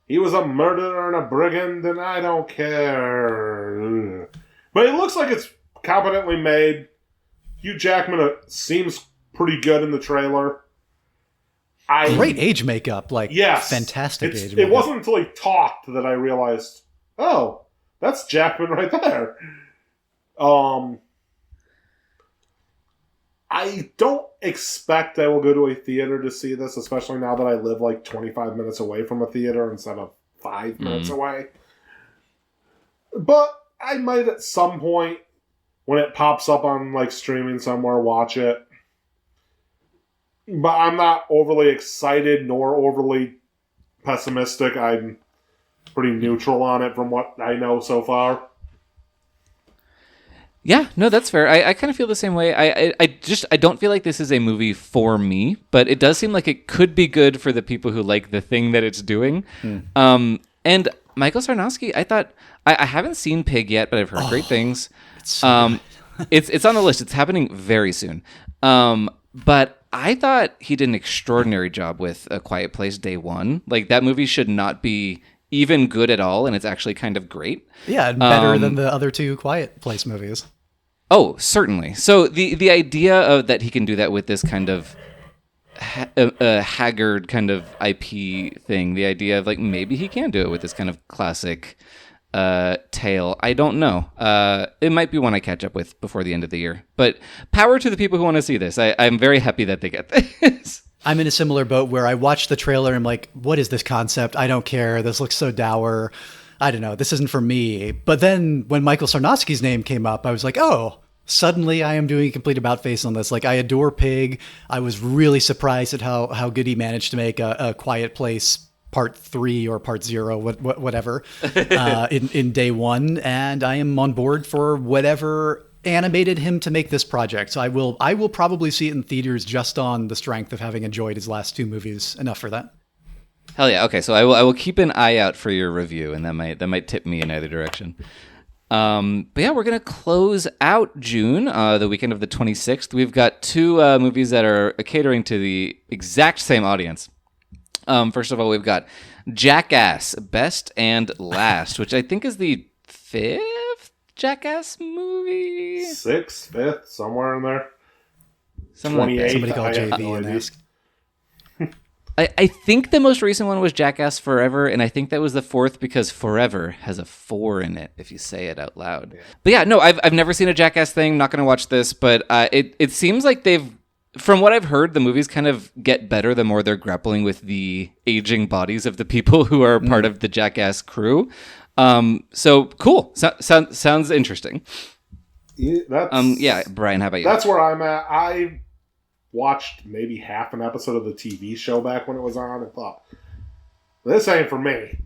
He was a murderer and a brigand, and I don't care. But it looks like it's competently made. Hugh Jackman seems pretty good in the trailer. Great age makeup. Fantastic age makeup. It wasn't until he talked that I realized, oh, that's Jackman right there. I don't expect I will go to a theater to see this, especially now that I live like 25 minutes away from a theater instead of 5 minutes away. But I might at some point, when it pops up on like streaming somewhere, watch it. But I'm not overly excited nor overly pessimistic. I'm pretty neutral on it from what I know so far. Yeah, no, that's fair. I kind of feel the same way. I don't feel like this is a movie for me, but it does seem like it could be good for the people who like the thing that it's doing. And Michael Sarnowski, I thought I haven't seen Pig yet, but I've heard great things. It's on the list. It's happening very soon. But I thought he did an extraordinary job with A Quiet Place Day One. Like, that movie should not be even good at all, and it's actually kind of great. Yeah, better than the other two Quiet Place movies. Oh, certainly. So the idea of that he can do that with this kind of haggard kind of IP thing, the idea of like maybe he can do it with this kind of classic tale. I don't know. It might be one I catch up with before the end of the year. But power to the people who want to see this. I'm very happy that they get this. I'm in a similar boat where I watched the trailer and I'm like, what is this concept? I don't care. This looks so dour. I don't know. This isn't for me. But then when Michael Sarnowski's name came up, I was like, oh, suddenly I am doing a complete about face on this. Like, I adore Pig. I was really surprised at how good he managed to make a Quiet Place Part 3 or Part 0, whatever, in Day One. And I am on board for whatever animated him to make this project. So I will probably see it in theaters just on the strength of having enjoyed his last two movies enough for that. Hell yeah. Okay, so I will keep an eye out for your review, and that might tip me in either direction. But yeah, we're gonna close out June, the weekend of the 26th. We've got two movies that are catering to the exact same audience. First of all, we've got Jackass: Best and Last, which I think is the 5th Jackass movie? 6th, 5th, somewhere in there. Something like that. 28th. Somebody call I have JV no and idea. ask. I think the most recent one was Jackass Forever, and I think that was the 4th because Forever has a 4 in it if you say it out loud. Yeah. But yeah, no, I've never seen a Jackass thing. Not going to watch this, but it seems like from what I've heard, the movies kind of get better the more they're grappling with the aging bodies of the people who are part of the Jackass crew. So cool. Sounds interesting. Yeah, Brian, how about you? That's where I'm at. I watched maybe half an episode of the TV show back when it was on and thought, this ain't for me.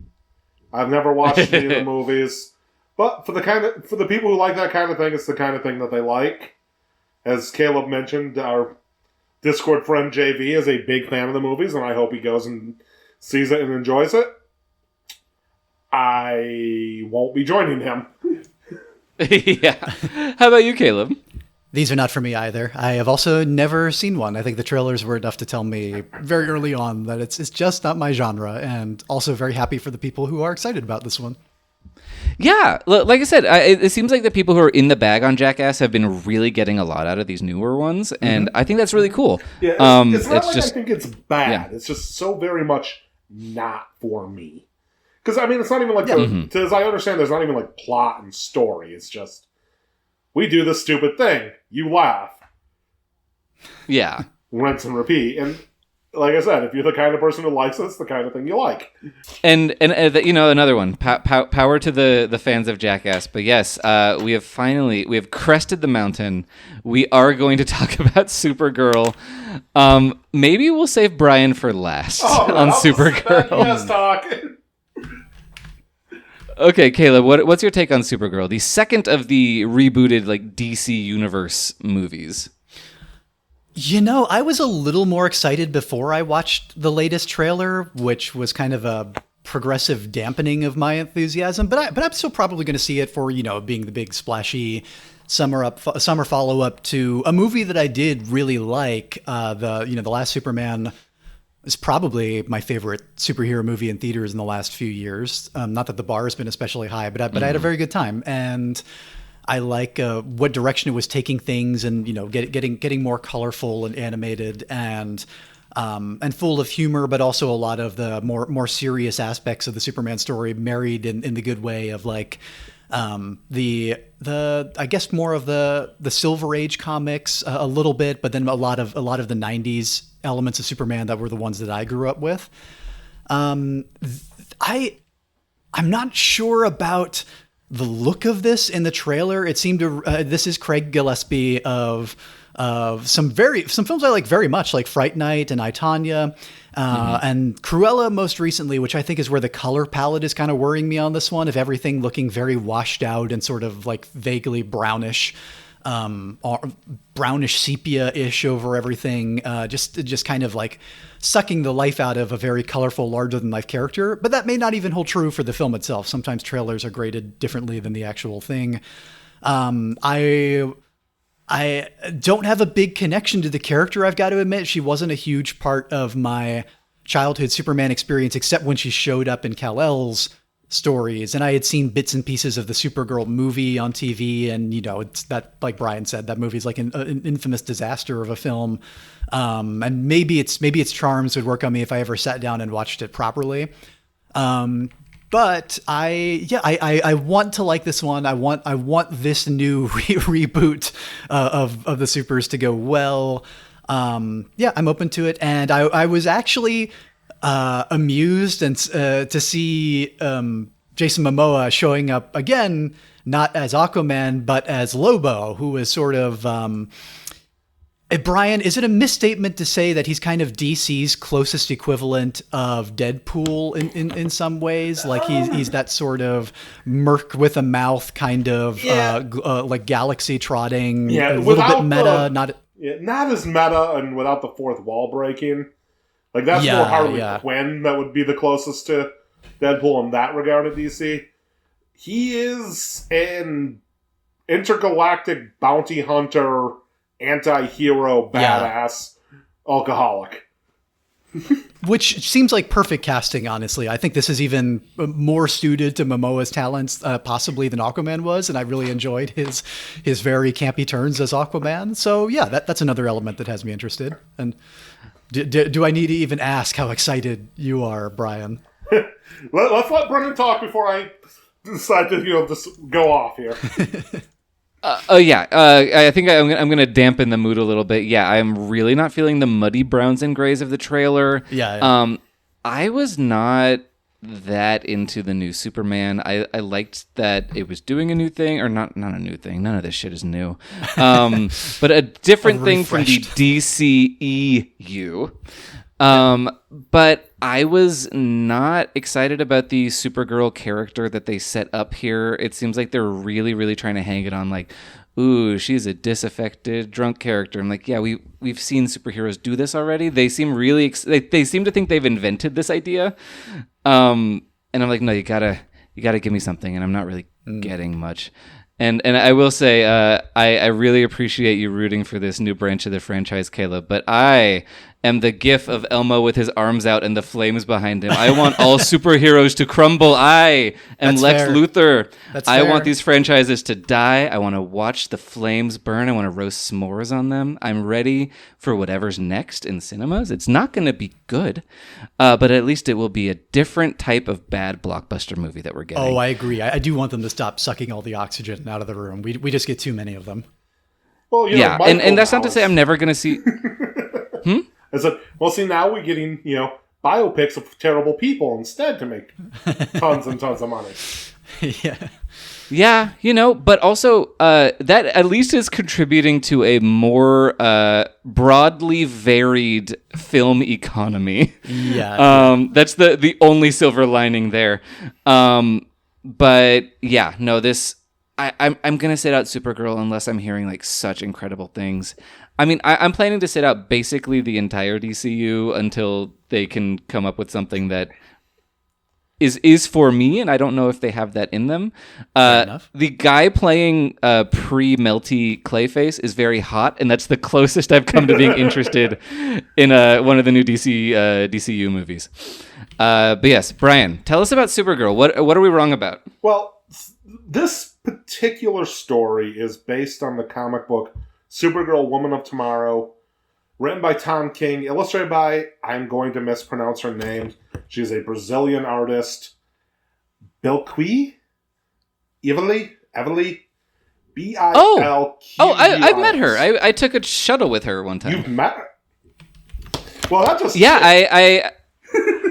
I've never watched any of the movies. But for the people who like that kind of thing, it's the kind of thing that they like. As Caleb mentioned, our Discord friend JV is a big fan of the movies, and I hope he goes and sees it and enjoys it. I won't be joining him. Yeah. How about you, Caleb? These are not for me either. I have also never seen one. I think the trailers were enough to tell me very early on that it's just not my genre, and also very happy for the people who are excited about this one. Yeah, like I said, it seems like the people who are in the bag on Jackass have been really getting a lot out of these newer ones, and I think that's really cool. Yeah, it's not like I think it's bad. Yeah. It's just so very much not for me. Because, I mean, it's not even like, as I understand, there's not even like plot and story. It's just, we do this stupid thing. You laugh. Yeah. Rinse and repeat. And like I said, if you're the kind of person who likes it, it's the kind of thing you like. And another one. Power to the fans of Jackass. But yes, we have crested the mountain. We are going to talk about Supergirl. Maybe we'll save Brian for last on Supergirl. Yes, talk. Okay, Caleb, what's your take on Supergirl, the second of the rebooted like DC Universe movies? You know, I was a little more excited before I watched the latest trailer, which was kind of a progressive dampening of my enthusiasm. But I'm still probably going to see it for, being the big splashy summer follow-up to a movie that I did really like. The Last Superman is probably my favorite superhero movie in theaters in the last few years. Not that the bar has been especially high, but I had a very good time. And I like what direction it was taking things, and getting more colorful and animated and full of humor, but also a lot of the more serious aspects of the Superman story married in the good way of like the I guess more of the Silver Age comics a little bit, but then a lot of the 90s elements of Superman that were the ones that I grew up with. I'm not sure about the look of this in the trailer. It seemed to this is Craig Gillespie of some films I like very much, like Fright Night and I, Tonya, and Cruella most recently, which I think is where the color palette is kind of worrying me on this one, of everything looking very washed out and sort of like vaguely brownish sepia-ish over everything, just kind of like sucking the life out of a very colorful, larger-than-life character. But that may not even hold true for the film itself. Sometimes trailers are graded differently than the actual thing. I don't have a big connection to the character, I've got to admit. She wasn't a huge part of my childhood Superman experience, except when she showed up in Kal-El's stories, and I had seen bits and pieces of the Supergirl movie on TV, and it's that, like Brian said, that movie's like an infamous disaster of a film, and maybe its charms would work on me if I ever sat down and watched it properly. But I want to like this one. I want this new reboot of the Supers to go well. I'm open to it, and I was actually amused and to see Jason Momoa showing up again, not as Aquaman but as Lobo, who is sort of Brian, is it a misstatement to say that he's kind of DC's closest equivalent of Deadpool in some ways? Like he's that sort of merc with a mouth kind of like galaxy trotting, a little bit meta, not as meta, and without the fourth wall breaking. Like, that's more Harley Quinn that would be the closest to Deadpool in that regard at DC. He is an intergalactic bounty hunter, anti-hero, badass alcoholic. Which seems like perfect casting, honestly. I think this is even more suited to Momoa's talents, possibly than Aquaman was, and I really enjoyed his very campy turns as Aquaman. So yeah, that's another element that has me interested. And do I need to even ask how excited you are, Brian? Let's let Brennan talk before I decide to just go off here. I think I'm going to dampen the mood a little bit. Yeah, I'm really not feeling the muddy browns and grays of the trailer. Yeah. I was not that into the new Superman. I liked that it was doing a new thing, or not a new thing. None of this shit is new. But a different thing from the DCEU. But I was not excited about the Supergirl character that they set up here. It seems like they're really, really trying to hang it on like, ooh, she's a disaffected drunk character. I'm like, yeah, we've seen superheroes do this already. They seem really, they seem to think they've invented this idea. And I'm like, no, you gotta give me something. And I'm not really getting much. And I will say, I really appreciate you rooting for this new branch of the franchise, Caleb, but I am the gif of Elmo with his arms out and the flames behind him. I want all superheroes to crumble. I am That's Lex fair. Luthor. That's I fair. want these franchises to die. I want to watch the flames burn. I want to roast s'mores on them. I'm ready for whatever's next in cinemas. It's not going to be good, but at least it will be a different type of bad blockbuster movie that we're getting. Oh, I agree. I do want them to stop sucking all the oxygen out of the room. We just get too many of them. Well, Yeah, and that's not to say I'm never going to see... I said, well, see, now we're getting, biopics of terrible people instead to make tons and tons of money. Yeah. Yeah, but also that at least is contributing to a more broadly varied film economy. Yeah. That's the only silver lining there. But yeah, no, this I'm gonna sit out Supergirl unless I'm hearing like such incredible things. I mean, I'm planning to sit out basically the entire DCU until they can come up with something that is for me, and I don't know if they have that in them. Fair enough. The guy playing pre-melty Clayface is very hot, and that's the closest I've come to being interested in one of the new DCU movies. But yes, Brian, tell us about Supergirl. What are we wrong about? Well, this particular story is based on the comic book Supergirl, Woman of Tomorrow, written by Tom King, illustrated by, I'm going to mispronounce her name, she's a Brazilian artist, Bilqui? Evely? B-I-L-Q-U-I. Oh, I've met her. I took a shuttle with her one time. You've met her? Well, that just... Yeah, I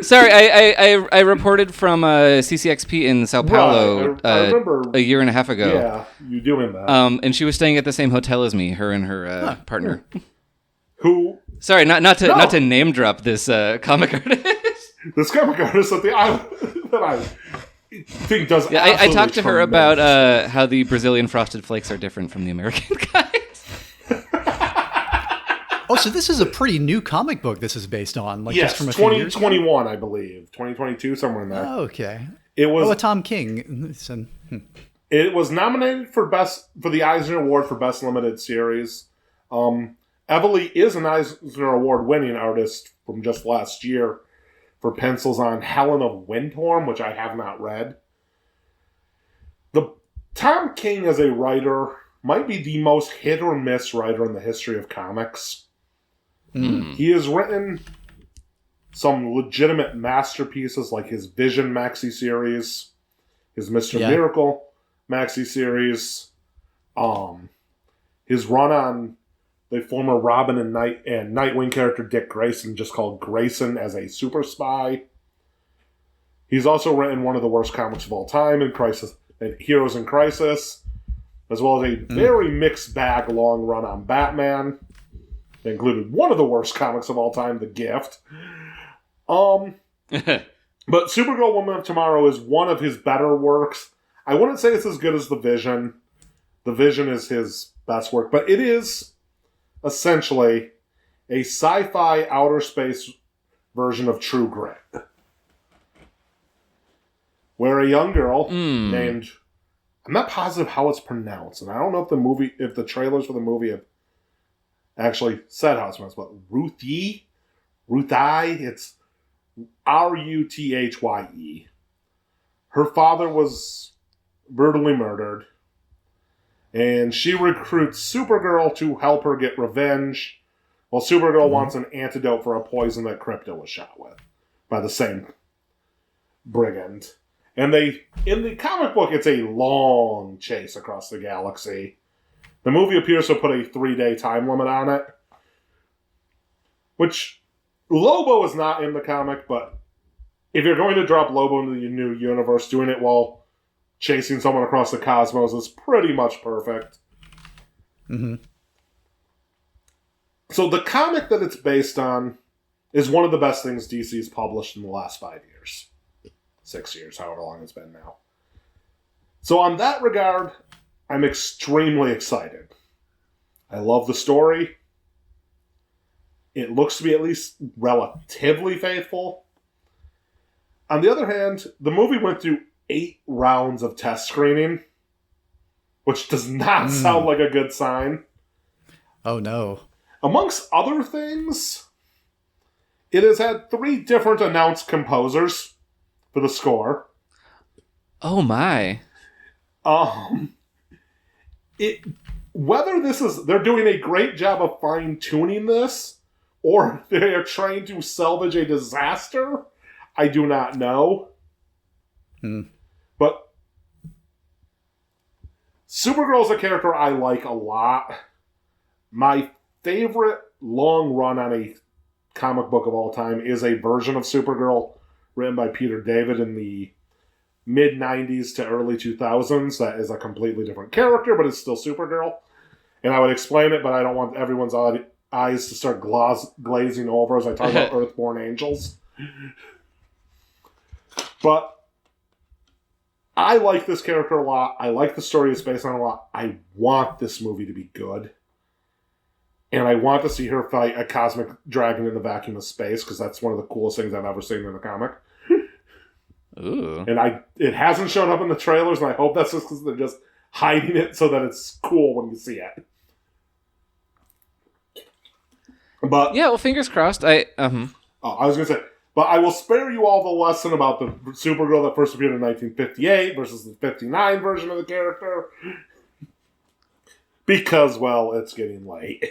sorry, I reported from CCXP in Sao Paulo Right, I remember, a year and a half ago. Yeah, you doing that. And she was staying at the same hotel as me, her and her partner. Who? Sorry, not to name drop this comic artist. This comic artist that I think does. Yeah, I absolutely talked to her tremendous. about how the Brazilian frosted flakes are different from the American guys. Oh, so this is a pretty new comic book this is based on. Like Yes, just from a few years ago? 2021, I believe. 2022, somewhere in there. Oh, okay. It was. a Tom King. It was nominated for the Eisner Award for Best Limited Series. Everly is an Eisner Award winning artist from just last year for pencils on Helen of Windhorn, which I have not read. Tom King as a writer might be the most hit or miss writer in the history of comics. He has written some legitimate masterpieces like his Vision maxi series, his Mr. Miracle maxi series, his run on the former Robin and Nightwing character Dick Grayson, just called Grayson as a super spy. He's also written one of the worst comics of all time in Heroes in Crisis, as well as a very mixed bag long run on Batman. It included one of the worst comics of all time, The Gift. But Supergirl Woman of Tomorrow is one of his better works. I wouldn't say it's as good as The Vision. The Vision is his best work, but it is essentially a sci-fi outer space version of True Grit. Where a young girl named... I'm not positive how it's pronounced, and I don't know if the trailers for the movie have actually said how it's pronounced, but Ruthie Ruthye. It's Ruthye. Her father was brutally murdered, and she recruits Supergirl to help her get revenge, while Supergirl wants an antidote for a poison that Krypto was shot with by the same brigand. And in the comic book, it's a long chase across the galaxy. The movie appears to put a 3-day time limit on it, which Lobo is not in the comic, but if you're going to drop Lobo into the new universe, doing it while chasing someone across the cosmos is pretty much perfect. Mm-hmm. So the comic that it's based on is one of the best things DC's published in the last 5 years. 6 years, however long it's been now. So on that regard, I'm extremely excited. I love the story. It looks to be at least relatively faithful. On the other hand, the movie went through 8 rounds of test screening, which does not sound like a good sign. Oh, no. Amongst other things, it has had 3 different announced composers for the score. Oh, my. Whether they're doing a great job of fine-tuning this, or they're trying to salvage a disaster, I do not know. But Supergirl's a character I like a lot. My favorite long run on a comic book of all time is a version of Supergirl written by Peter David in the mid-90s to early 2000s. That is a completely different character, but it's still Supergirl. And I would explain it, but I don't want everyone's eyes to start glazing over as I talk about Earthborn Angels. But I like this character a lot. I like the story it's based on a lot. I want this movie to be good. And I want to see her fight a cosmic dragon in the vacuum of space, because that's one of the coolest things I've ever seen in a comic. Ooh. And it hasn't shown up in the trailers, and I hope that's just because they're just hiding it so that it's cool when you see it. But yeah, well, fingers crossed. I was going to say, but I will spare you all the lesson about the Supergirl that first appeared in 1958 versus the 59 version of the character. Because, well, it's getting late.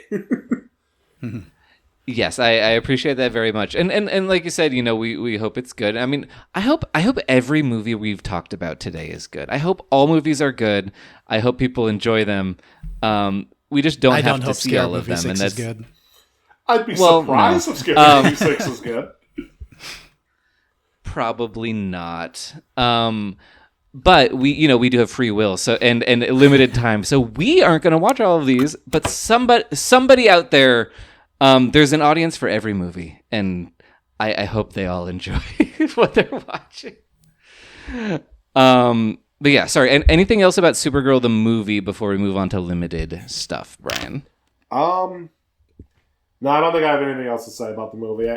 Yes, I appreciate that very much. And like you said, we hope it's good. I mean, I hope every movie we've talked about today is good. I hope all movies are good. I hope people enjoy them. We just don't have to see all of them, and that's good. I'd be surprised if Scary Movie 6 is good. Probably not. But we do have free will, so and limited time, so we aren't going to watch all of these. But somebody out there, there's an audience for every movie, and I hope they all enjoy what they're watching. But yeah, sorry. And anything else about Supergirl the movie before we move on to limited stuff, Brian? No, I don't think I have anything else to say about the movie.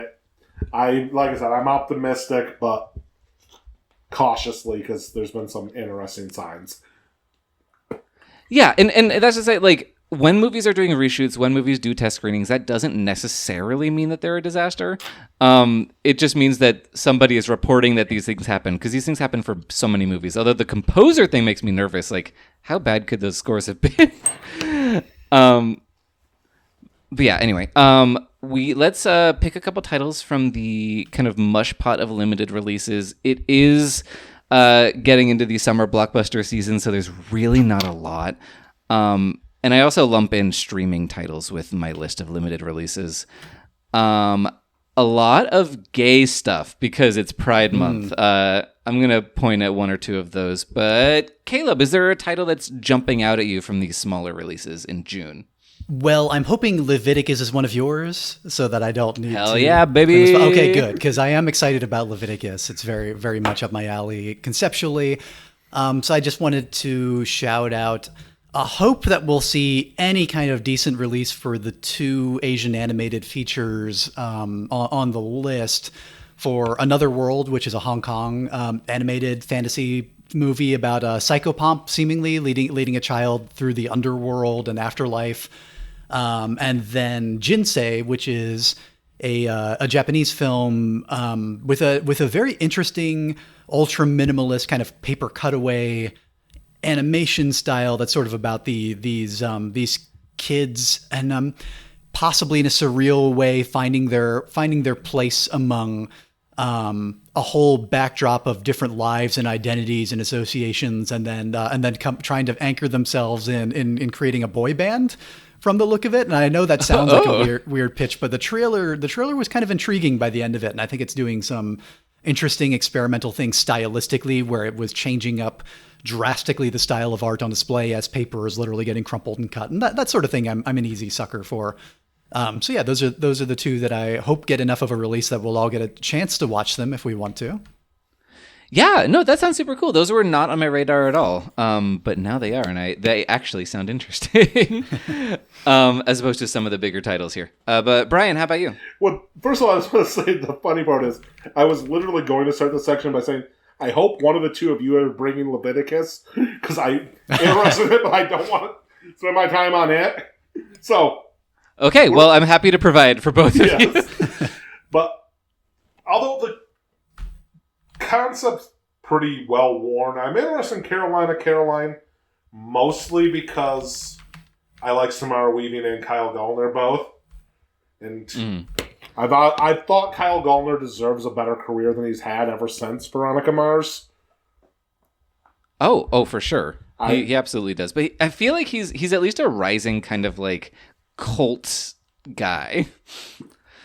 I like I said, I'm optimistic, but cautiously, because there's been some interesting signs. Yeah, and that's to say, like, when movies are doing reshoots, when movies do test screenings, that doesn't necessarily mean that they're a disaster. It just means that somebody is reporting that these things happen, because these things happen for so many movies. Although the composer thing makes me nervous. Like, how bad could those scores have been? But yeah, anyway, let's pick a couple titles from the kind of mush pot of limited releases. It is getting into the summer blockbuster season, so there's really not a lot. And I also lump in streaming titles with my list of limited releases. A lot of gay stuff because it's Pride Month. I'm going to point at one or two of those. But Caleb, is there a title that's jumping out at you from these smaller releases in June? Well, I'm hoping Leviticus is one of yours, so that I don't need Hell to... yeah, baby! Okay, good, because I am excited about Leviticus. It's very, very much up my alley conceptually. So I just wanted to shout out a hope that we'll see any kind of decent release for the 2 Asian animated features on the list for Another World, which is a Hong Kong animated fantasy movie about a psychopomp seemingly leading a child through the underworld and afterlife. And then Jinsei, which is a Japanese film with a very interesting ultra minimalist kind of paper cutaway animation style that's sort of about these kids and possibly in a surreal way finding their place among a whole backdrop of different lives and identities and associations, and then trying to anchor themselves in creating a boy band from the look of it. And I know that sounds like a weird pitch, but the trailer was kind of intriguing by the end of it, and I think it's doing some interesting experimental things stylistically, where it was changing up drastically the style of art on display as paper is literally getting crumpled and cut, and that sort of thing. I'm an easy sucker for. So yeah, those are the two that I hope get enough of a release that we'll all get a chance to watch them if we want to. Yeah, no, that sounds super cool. Those were not on my radar at all, but now they are, and they actually sound interesting, as opposed to some of the bigger titles here. But Brian, how about you? Well, first of all, I just want to say the funny part is I was literally going to start the section by saying, I hope one of the two of you are bringing Leviticus, because I'm interested in it, but I don't want to spend my time on it. So... Okay, well, I'm happy to provide for both of you. But although the concept's pretty well worn, I'm interested in Caroline, mostly because I like Samara Weaving and Kyle Gallner both. And I thought Kyle Gallner deserves a better career than he's had ever since Veronica Mars. Oh, for sure. He absolutely does. But I feel like he's at least a rising kind of like cult guy.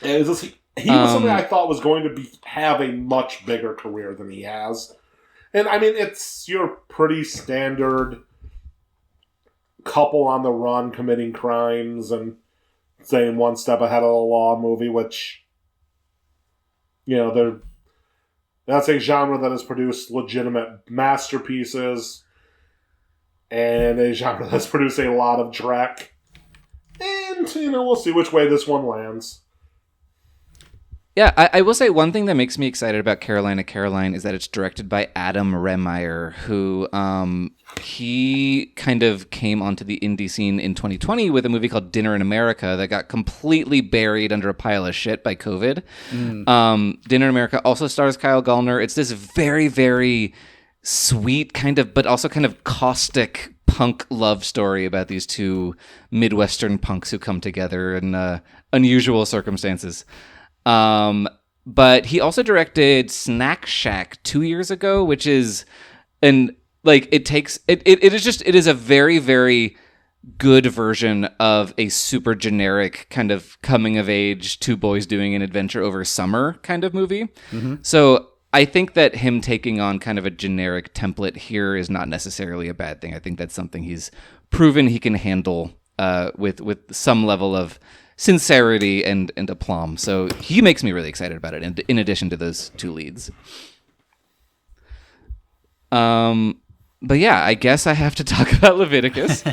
Yeah, he was somebody I thought was going to have a much bigger career than he has. And I mean, it's your pretty standard couple on the run committing crimes and staying one step ahead of the law movie, which, you know, that's a genre that has produced legitimate masterpieces and a genre that's produced a lot of dreck. And, you know, we'll see which way this one lands. Yeah, I will say one thing that makes me excited about Caroline is that it's directed by Adam Remeyer, who he kind of came onto the indie scene in 2020 with a movie called Dinner in America that got completely buried under a pile of shit by COVID. Dinner in America also stars Kyle Gallner. It's this very, very sweet kind of, but also kind of caustic punk love story about these two Midwestern punks who come together in unusual circumstances. But he also directed Snack Shack 2 years ago, which is it is a very, very good version of a super generic kind of coming of age, two boys doing an adventure over summer kind of movie. So I think that him taking on kind of a generic template here is not necessarily a bad thing. I think that's something he's proven he can handle with some level of sincerity and aplomb. So he makes me really excited about it, in addition to those two leads. But yeah, I guess I have to talk about Leviticus.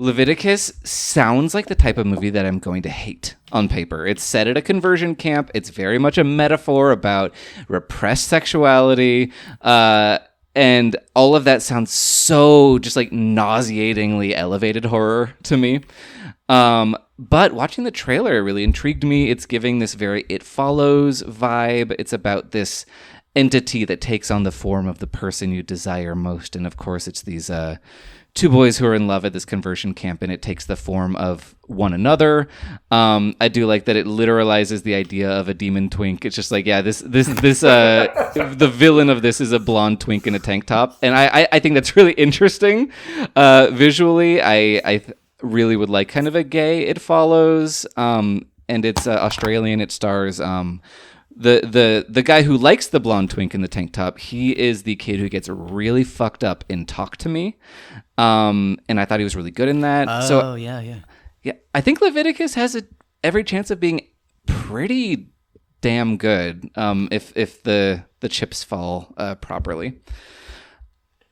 Leviticus sounds like the type of movie that I'm going to hate on paper. It's set at a conversion camp. It's very much a metaphor about repressed sexuality. And all of that sounds so just like nauseatingly elevated horror to me. But watching the trailer really intrigued me. It's giving this very It Follows vibe. It's about this entity that takes on the form of the person you desire most. And of course, it's these two boys who are in love at this conversion camp, and it takes the form of one another. I do like that it literalizes the idea of a demon twink. It's just like, yeah, this the villain of this is a blonde twink in a tank top, and I think that's really interesting. Visually, I really would like kind of a gay It Follows, and it's Australian. It stars the guy who likes the blonde twink in the tank top. He is the kid who gets really fucked up in Talk to Me. And I thought he was really good in that. Oh, yeah. I think Leviticus has every chance of being pretty damn good, if the chips fall properly.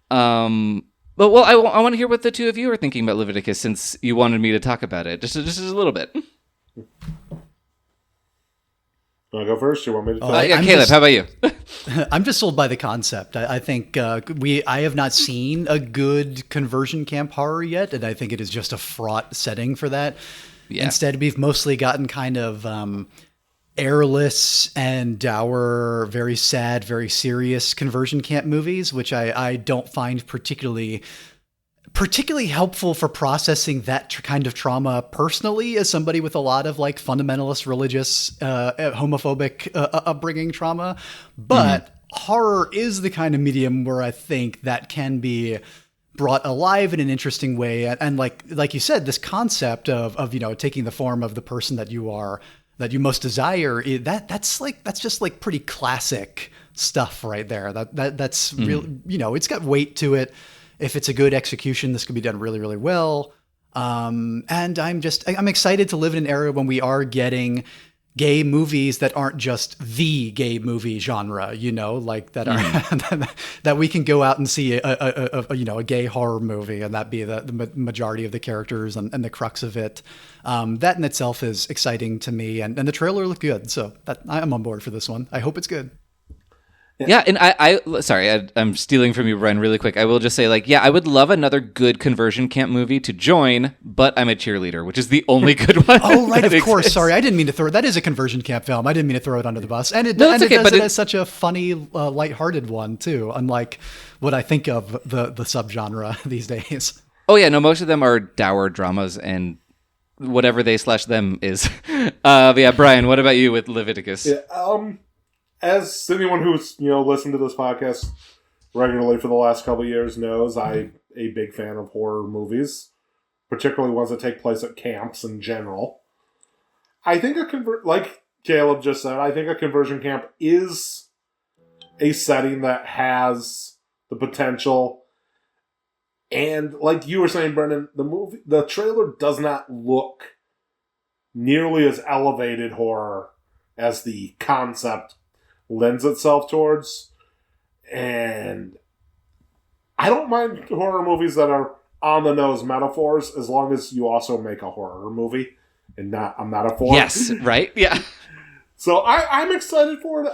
But I want to hear what the two of you are thinking about Leviticus, since you wanted me to talk about it just a little bit. Want to go first? You want me to? Caleb, how about you? I'm just sold by the concept. I think I have not seen a good conversion camp horror yet, and I think it is just a fraught setting for that. Yeah. Instead, we've mostly gotten kind of airless and dour, very sad, very serious conversion camp movies, which I don't find particularly helpful for processing that kind of trauma personally, as somebody with a lot of like fundamentalist religious homophobic upbringing trauma. But horror is the kind of medium where I think that can be brought alive in an interesting way. And like you said, this concept of taking the form of the person that you are, that you most desire, that's just like pretty classic stuff right there. That's real, it's got weight to it. If it's a good execution, this could be done really, really well. And I'm excited to live in an era when we are getting gay movies that aren't just the gay movie genre, like that are that we can go out and see a gay horror movie and that be the majority of the characters and the crux of it. That in itself is exciting to me, and the trailer looked good, so I'm on board for this one. I hope it's good. Yeah, and I'm stealing from you, Bren, really quick. I will just say, I would love another good conversion camp movie to join, but I'm a cheerleader, which is the only good one. Oh, right, of course. Sorry, I didn't mean to throw it. That is a conversion camp film. I didn't mean to throw it under the bus. And it does it as such a funny, lighthearted one, too, unlike what I think of the subgenre these days. Oh, yeah, no, most of them are dour dramas, and whatever they/them is. But yeah, Brian, what about you with Leviticus? Yeah, as anyone who's listened to this podcast regularly for the last couple of years knows, I'm a big fan of horror movies, particularly ones that take place at camps in general. I think like Caleb just said, I think a conversion camp is a setting that has the potential. And like you were saying, Brennan, the trailer does not look nearly as elevated horror as the concept lends itself towards. And I don't mind horror movies that are on the nose metaphors, as long as you also make a horror movie and not a metaphor. Yes, right? Yeah. So I'm excited for it.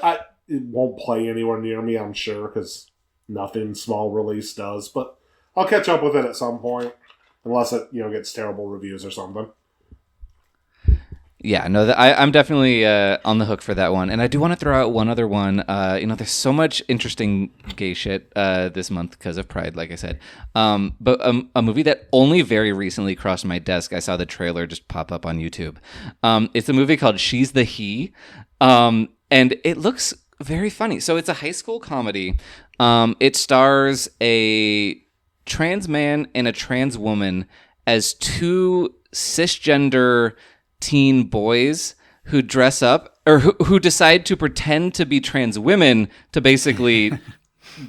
It won't play anywhere near me, I'm sure, because nothing small release does. But I'll catch up with it at some point, unless it gets terrible reviews or something. Yeah, no, I'm definitely on the hook for that one. And I do want to throw out one other one. There's so much interesting gay shit this month because of Pride, like I said. But a movie that only very recently crossed my desk, I saw the trailer just pop up on YouTube. It's a movie called She's the He. And it looks very funny. So it's a high school comedy. It stars a trans man and a trans woman as two cisgender teen boys who dress up or who decide to pretend to be trans women to basically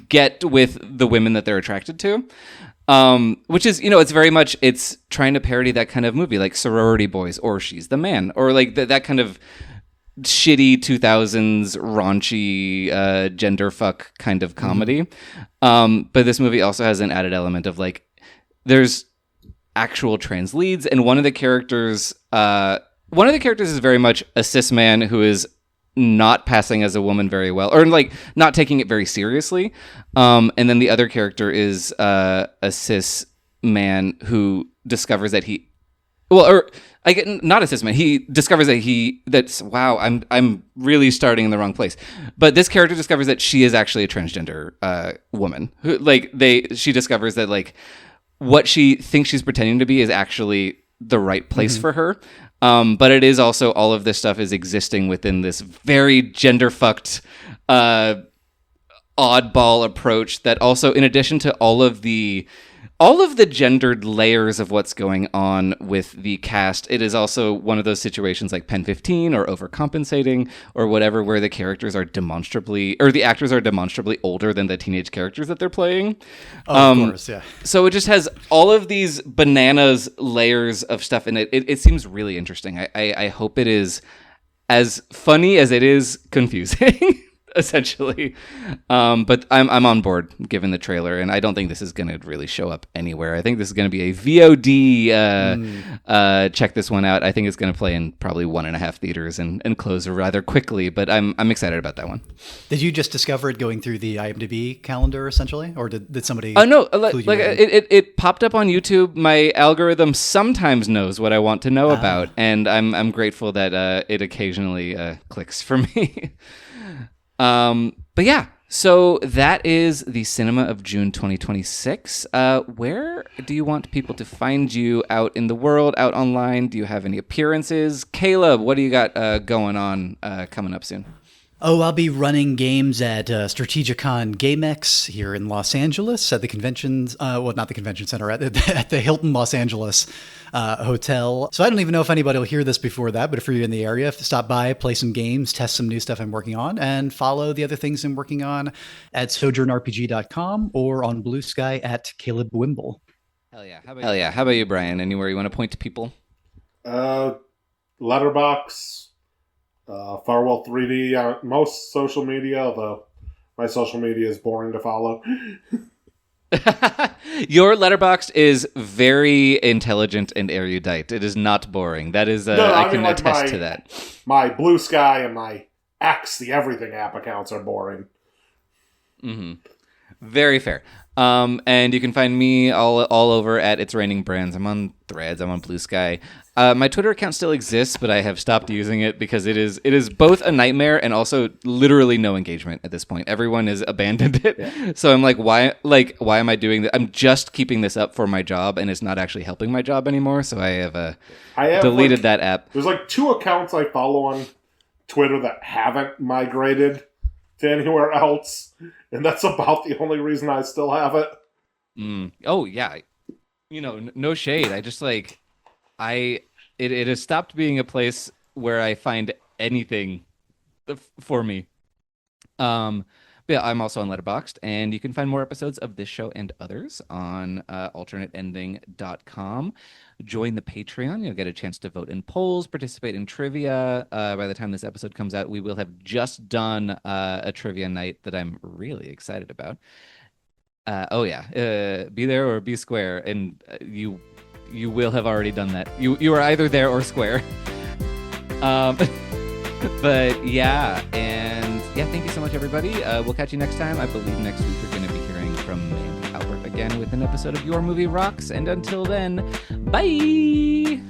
get with the women that they're attracted to. Which is, it's very much, it's trying to parody that kind of movie, like Sorority Boys or She's the Man, or like that kind of shitty 2000s raunchy gender fuck kind of comedy. But this movie also has an added element of like, there's actual trans leads, and one of the characters is very much a cis man who is not passing as a woman very well, or like not taking it very seriously. And then the other character is a cis man who discovers that not a cis man. He discovers that I'm really starting in the wrong place. But this character discovers that she is actually a transgender woman. She discovers that like what she thinks she's pretending to be is actually the right place for her. But it is also, all of this stuff is existing within this very gender fucked oddball approach that also, in addition to all of the gendered layers of what's going on with the cast, it is also one of those situations like Pen 15 or overcompensating or whatever, where the characters are the actors are demonstrably older than the teenage characters that they're playing. Of course, yeah. So it just has all of these bananas layers of stuff in it. It seems really interesting. I hope it is as funny as it is confusing. essentially. But I'm on board given the trailer, and I don't think this is going to really show up anywhere. I think this is going to be a VOD. Check this one out. I think it's going to play in probably 1.5 theaters and close rather quickly. But I'm excited about that one. Did you just discover it going through the IMDb calendar essentially, or did somebody? Oh no! clue you Like in? it popped up on YouTube. My algorithm sometimes knows what I want to know about, and I'm grateful that it occasionally clicks for me. But yeah, so that is the cinema of June 2026. Where do you want people to find you out in the world, out online? Do you have any appearances? Caleb, what do you got going on coming up soon? Oh, I'll be running games at Strategicon GameX here in Los Angeles at the conventions. Well, not the convention center, at the Hilton Los Angeles hotel. So I don't even know if anybody will hear this before that, but if you're in the area, stop by, play some games, test some new stuff I'm working on, and follow the other things I'm working on at sojournrpg.com or on Blue Sky at Caleb Wimble. Hell yeah. How about you, Brian? Anywhere you want to point to people? Letterbox. Farwell 3D on most social media, although my social media is boring to follow. Your Letterboxd is very intelligent and erudite. It is not boring. That is, I can attest to that. My Blue Sky and my X, the Everything app accounts are boring. Mm-hmm. Very fair. And you can find me all over at It's Raining Brands. I'm on Threads. I'm on Blue Sky. My Twitter account still exists, but I have stopped using it because it is both a nightmare and also literally no engagement at this point. Everyone has abandoned it. Yeah. So I'm like, why am I doing that? I'm just keeping this up for my job, and it's not actually helping my job anymore. So I have deleted that app. There's 2 accounts I follow on Twitter that haven't migrated to anywhere else, and that's about the only reason I still have it. Oh yeah, no shade. I just it has stopped being a place where I find anything for me. But yeah, I'm also on Letterboxd, and you can find more episodes of this show and others on alternateending.com. Join the Patreon. You'll get a chance to vote in polls, participate in trivia. By the time this episode comes out, we will have just done a trivia night that I'm really excited about. Be there or be square, and you will have already done that. You are either there or square. But yeah, and yeah, thank you so much, everybody. We'll catch you next time. I believe next week we're going to be hearing from Mandy Albert again with an episode of Your Movie Rocks. And until then, bye!